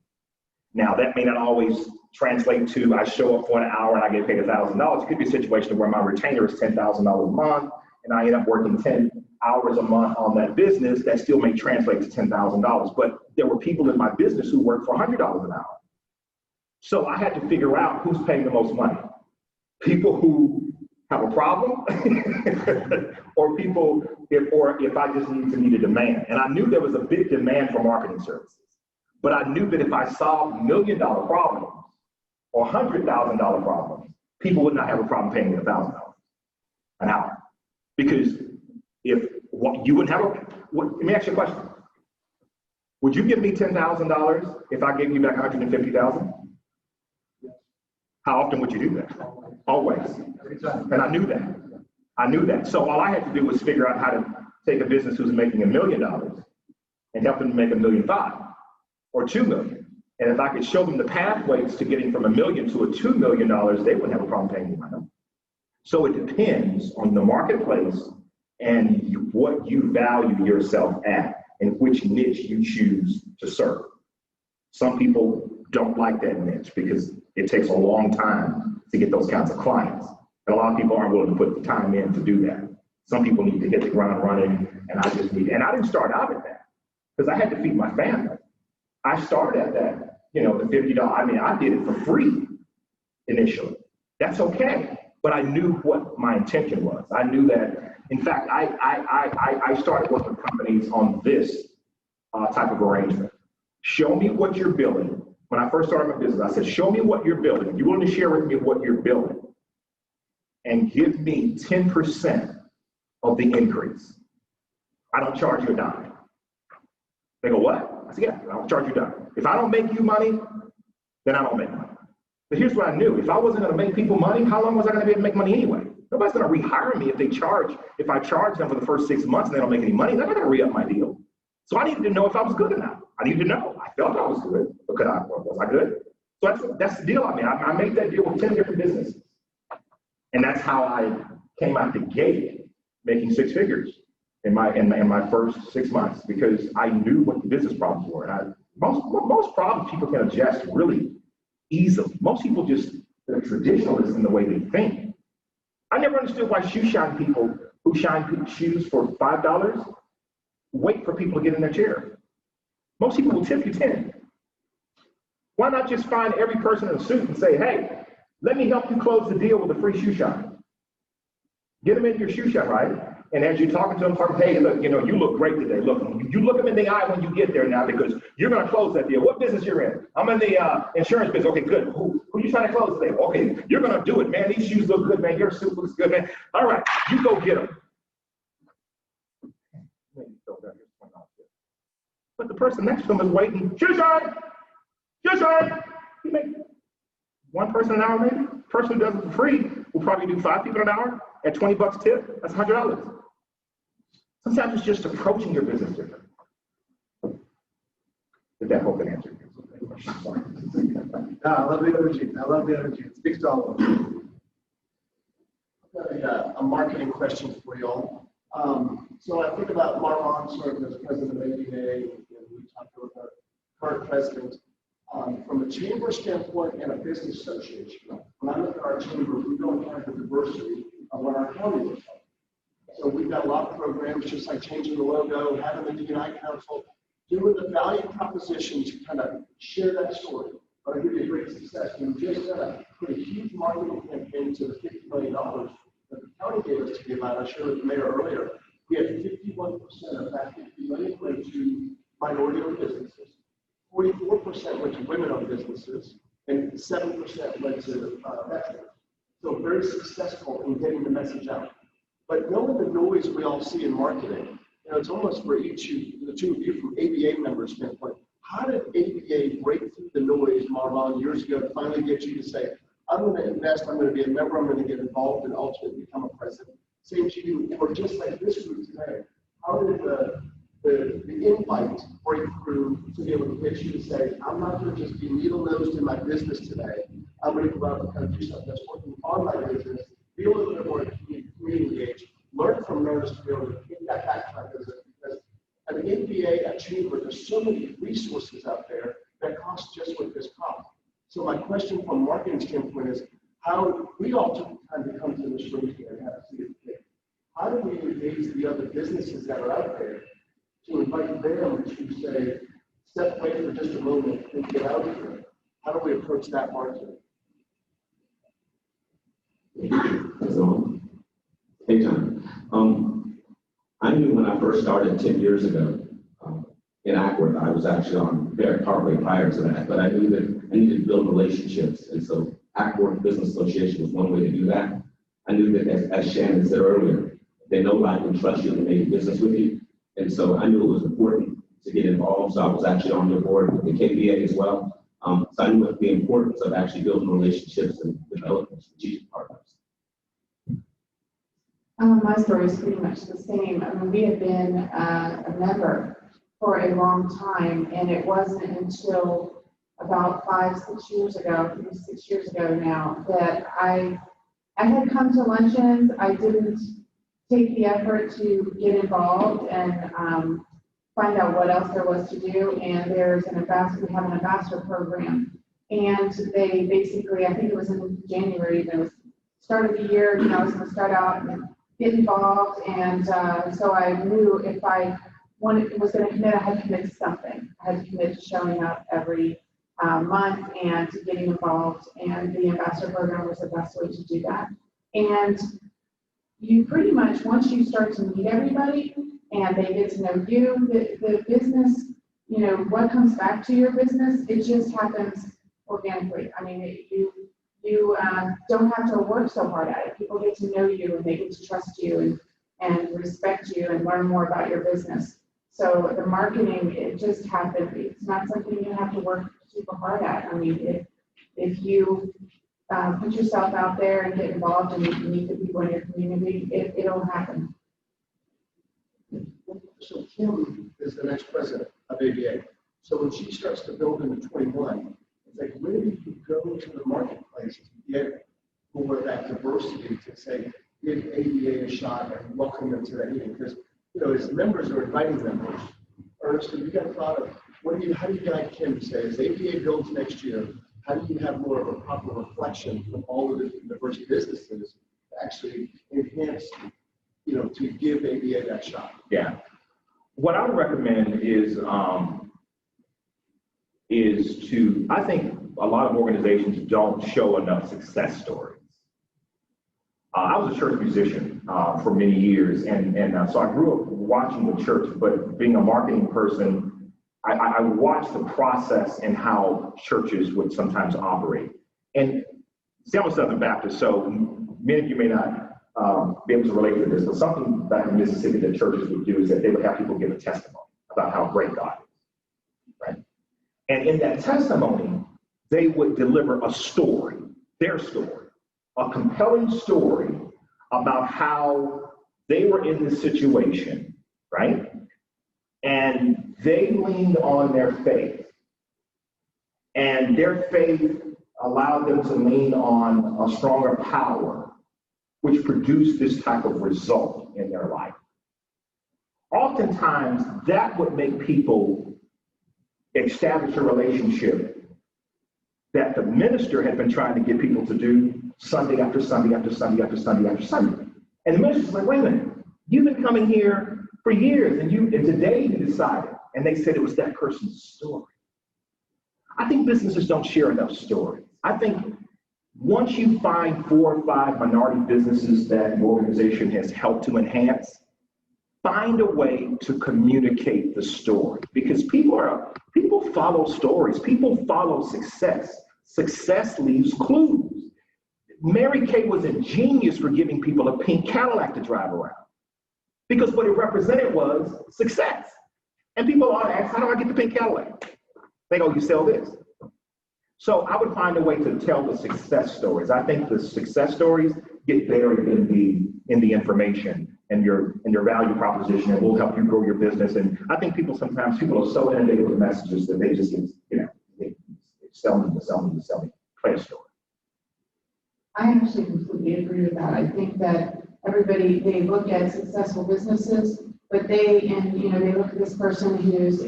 Now, that may not always translate to I show up for an hour and I get paid $1,000. It could be a situation where my retainer is $10,000 a month and I end up working 10 hours a month on that business. That still may translate to $10,000. But there were people in my business who worked for $100 an hour. So I had to figure out who's paying the most money. People who have a problem or people, if I just need a demand. And I knew there was a big demand for marketing services. But I knew that if I solved $1 million problems or $100,000 problems, people would not have a problem paying me $1,000 an hour. Because you wouldn't have let me ask you a question. Would you give me $10,000 if I gave you back $150,000? How often would you do that? Always. And I knew that. So all I had to do was figure out how to take a business who's making $1 million and help them make $1.5 million. Or $2 million. And if I could show them the pathways to getting from $1 million to $2 million, they wouldn't have a problem paying me my number. So it depends on the marketplace and what you value yourself at and which niche you choose to serve. Some people don't like that niche because it takes a long time to get those kinds of clients. And a lot of people aren't willing to put the time in to do that. Some people need to hit the ground running, and I didn't start out at that because I had to feed my family. I started at that, the $50. I did it for free initially. That's okay. But I knew what my intention was. I knew that, in fact, I started working with companies on this type of arrangement. Show me what you're building. When I first started my business, I said, show me what you're building. You want to share with me what you're building and give me 10% of the increase. I don't charge you a dime. They go, what? I said, yeah, I'll charge you a dime. If I don't make you money, then I don't make money. But here's what I knew. If I wasn't going to make people money, how long was I going to be able to make money anyway? Nobody's going to rehire me if I charge them for the first 6 months and they don't make any money. They're not going to re-up my deal. So I needed to know if I was good enough. I needed to know. I felt I was good. But was I good? So that's the deal. I made that deal with 10 different businesses. And that's how I came out the gate making 6 figures in my first 6 months, because I knew what the business problems were. And most problems people can adjust really easily. Most people They're traditionalists in the way they think. I never understood why shoe shine people who shine shoes for $5 wait for people to get in their chair. Most people will tip you 10. Why not just find every person in a suit and say, hey, let me help you close the deal with a free shoe shine. Get them in your shoe shine, right? And as you're talking to them, hey, look, you look great today. Look, you look them in the eye when you get there now because you're going to close that deal. What business you're in? I'm in the insurance business. Okay, good. Who you trying to close today? Okay, you're going to do it, man. These shoes look good, man. Your suit looks good, man. All right, you go get them. But the person next to him is waiting. Shoe shine! Shoe shine! You make one person an hour, maybe. Person who does it for free will probably do 5 people an hour at $20 tip. That's $100. Sometimes it's just approaching your business different. Did that hope and answer your question? I love the energy. I love the energy. It speaks to all of us. I've got a marketing question for you all. So I think about Marlon serving as president of ABA, and we talked with our current president. From a chamber standpoint and a business association, when I look at our chamber, we don't have the diversity of what our county looks like. So we've got a lot of programs, just like changing the logo, having the D&I council, doing the value proposition to kind of share that story. But I'll give you a great success. We just put a huge marketing campaign to the $50 million that the county gave us to give out. I shared with the mayor earlier. We had 51% of that $50 million went to minority-owned businesses, 44% went to women-owned businesses, and 7% went to veterans. So very successful in getting the message out. But knowing the noise we all see in marketing, it's almost for the two of you from ABA members standpoint, how did ABA break through the noise, Marlon, years ago to finally get you to say, I'm going to invest, I'm going to be a member, I'm going to get involved and ultimately become a president? Same to you, or just like this group today, how did the invite break through to be able to get you to say, I'm not going to just be needle-nosed in my business today, I'm going to go out and kind of do something that's working on my business, be a little bit more community engaged, learn from Earnest to be able to get that back to my business, because at the ABA, at Chamber, there's so many resources out there that cost just what this costs. So my question from a marketing standpoint is, how we all took the time to come to this room here and have a seat at the table. How do we engage the other businesses that are out there to invite them to say, step away for just a moment and get out of here? How do we approach that market? Hey, John. I knew when I first started 10 years ago in Acworth, I was actually on Barrett Parkway prior to that, but I knew that I needed to build relationships. And so Acworth Business Association was one way to do that. I knew that, as Shannon said earlier, they know, like, and trust you and make business with you. And so I knew it was important to get involved. So I was actually on the board with the KBA as well. So I knew the importance of actually building relationships and developing strategic partners. My story is pretty much the same. I mean, we have been a member for a long time, and it wasn't until about 6 years ago, 6 years ago now, that I had come to luncheons. I didn't take the effort to get involved and find out what else there was to do. And there's we have an ambassador program, and they basically, I think it was in January, it was start of the year, I was going to start out and get involved, and so I knew if I was going to commit, I had to commit to something. I had to commit to showing up every month and to getting involved, and the ambassador program was the best way to do that. And you pretty much, once you start to meet everybody and they get to know you, the business, what comes back to your business, it just happens organically. I mean, you don't have to work so hard at it. People get to know you and they get to trust you and respect you and learn more about your business. So the marketing, it just happens. It's not something you have to work super hard at. I mean, if you put yourself out there and get involved and meet the people in your community, it'll happen. So Kim is the next president of ABA. So when she starts to build into 21, it's like, where do you go to the marketplace to get more of that diversity to say, give ABA a shot and welcome them to that meeting? Because, as members are inviting members, Ernest, have you got a thought of how do you guide Kim to say, as ABA builds next year, how do you have more of a proper reflection of all of the diverse businesses to actually enhance, to give ABA that shot? Yeah. What I would recommend is I think a lot of organizations don't show enough success stories. I was a church musician for many years, and so I grew up watching the church, but being a marketing person, I watched the process and how churches would sometimes operate. And see, I'm a Southern Baptist, so many of you may not be able to relate to this, but something back in Mississippi that churches would do is that they would have people give a testimony about how great God is, right? And in that testimony, they would deliver a story, their story, a compelling story about how they were in this situation, right? And they leaned on their faith. And their faith allowed them to lean on a stronger power, which produced this type of result in their life. Oftentimes, that would make people establish a relationship that the minister had been trying to get people to do Sunday after Sunday after Sunday after Sunday after Sunday. And the minister's like, wait a minute, you've been coming here for years, and today you decided. And they said it was that person's story. I think businesses don't share enough stories. I think once you find 4 or 5 minority businesses that your organization has helped to enhance, find a way to communicate the story, because people follow stories. People follow success. Success leaves clues. Mary Kay was a genius for giving people a pink Cadillac to drive around, because what it represented was success. And people ought to ask, how do I get the pink Cadillac? They go, you sell this. So I would find a way to tell the success stories. I think the success stories get buried in the information and your value proposition, and will help you grow your business. And I think people are so inundated with messages that they just get, they sell me. Play a story. I actually completely agree with that. I think that they look at successful businesses, but they look at this person who's,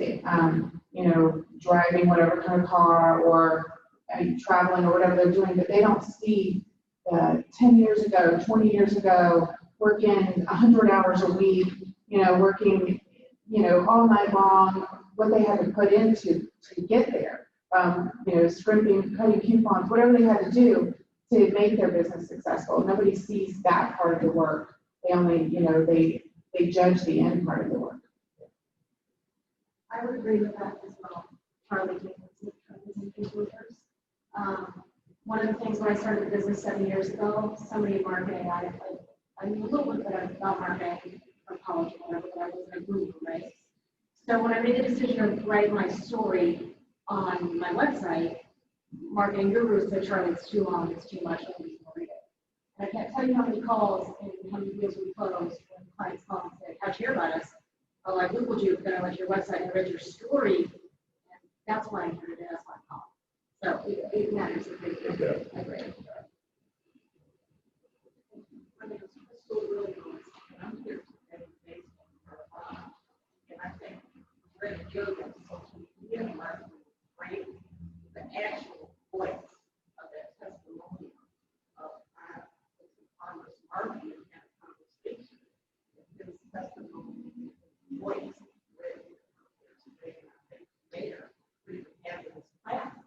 driving whatever kind of car or traveling or whatever they're doing, but they don't see 10 years ago, 20 years ago, working 100 hours a week, working, all night long, what they had to put into to get there, scrimping, cutting coupons, whatever they had to do to make their business successful. Nobody sees that part of the work. They only, they judge the end part of the work. I would agree with that as well. Charlie influencers. One of the things when I started the business 7 years ago, somebody in marketing, I knew a little bit about marketing from college or whatever, but I wasn't a guru, right? So when I made the decision of writing my story on my website, marketing gurus said, Charlie, it's too long, it's too much, nobody's going to read it. And I can't tell you how many calls and how many deals we closed when clients call and say, how'd you hear about us? Oh, I Googled you, then I went to your website and read your story, and that's why I'm here today, that's why I'm calling. So it matters a big deal. Okay. I agree. I think it's still really nice, and I'm here today based on and I think Greg Joe and social media and marketing right the actual voice of that testimony of Congress marketing and conversation. His testimony voice where today, and I think later we can have this platform.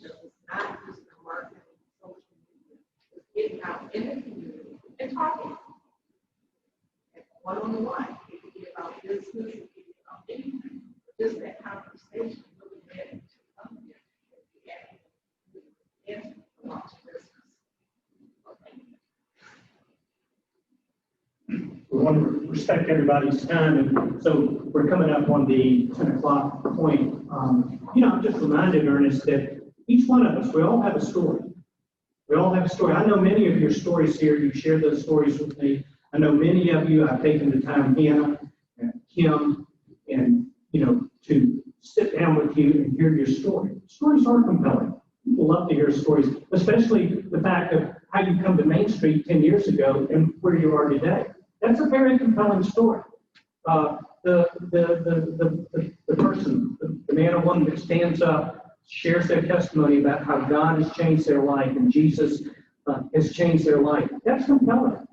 It's not just the marketing, social media, it's getting out in the community and talking. And one-on-one, it could be about business, it could be about anything. Just that conversation really led to come here and launch business. We want to respect everybody's time, and so we're coming up on the 10 o'clock point. I'm just reminded, Ernest, that each one of us, we all have a story. We all have a story. I know many of your stories here. You share those stories with me. I know many of you, I've taken the time, Hannah and Kim, and to sit down with you and hear your story. Stories are compelling. People love to hear stories, especially the fact of how you come to Main Street 10 years ago and where you are today. That's a very compelling story. The person, the man or woman that stands up shares their testimony about how God has changed their life and Jesus has changed their life. That's compelling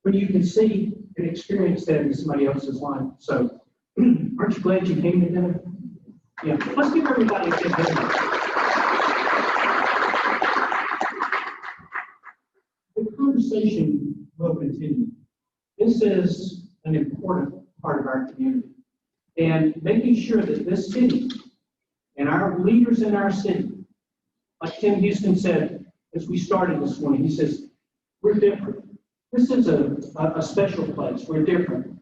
when you can see and experience that in somebody else's life. So, aren't you glad you came to dinner? Yeah, let's give everybody a good hand. The conversation will continue. This is an important part of our community. And making sure that this city and our leaders in our city, like Tim Houston said as we started this morning, he says, we're different. This is a special place. We're different.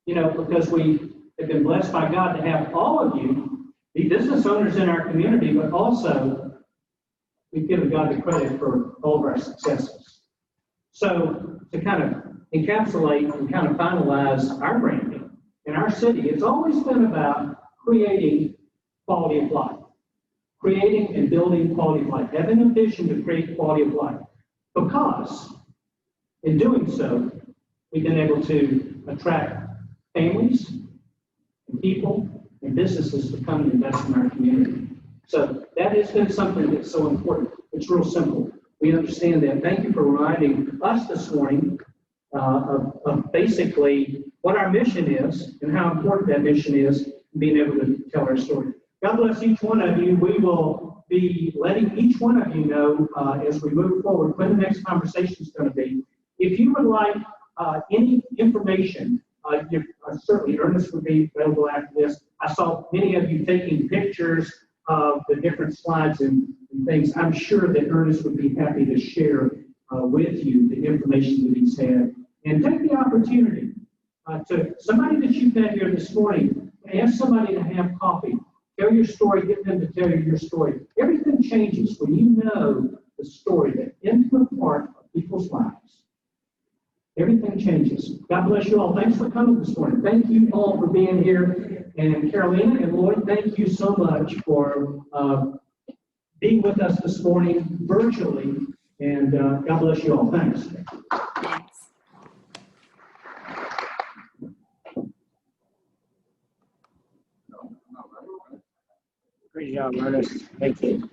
You know, because we have been blessed by God to have all of you be business owners in our community, but also we've given God the credit for all of our successes. So to kind of encapsulate and kind of finalize our branding in our city, it's always been about creating quality of life, creating and building quality of life, having a vision to create quality of life. Because in doing so, we've been able to attract families and people and businesses to come and invest in our community. So that has been something that's so important. It's real simple. We understand that. Thank you for reminding us this morning of basically what our mission is and how important that mission is, and being able to tell our story. God bless each one of you. We will be letting each one of you know as we move forward when the next conversation is going to be. If you would like any information, certainly Ernest would be available after this. I saw many of you taking pictures of the different slides and things. I'm sure that Ernest would be happy to share with you the information that he's had. And take the opportunity to somebody that you've met here this morning, ask somebody to have coffee. Tell your story, get them to tell you your story. Everything changes when you know the story, the intimate part of people's lives. Everything changes. God bless you all. Thanks for coming this morning. Thank you all for being here. And Carolina and Lloyd, thank you so much for being with us this morning virtually. And God bless you all. Thanks. Great job, Ernest. Thank you.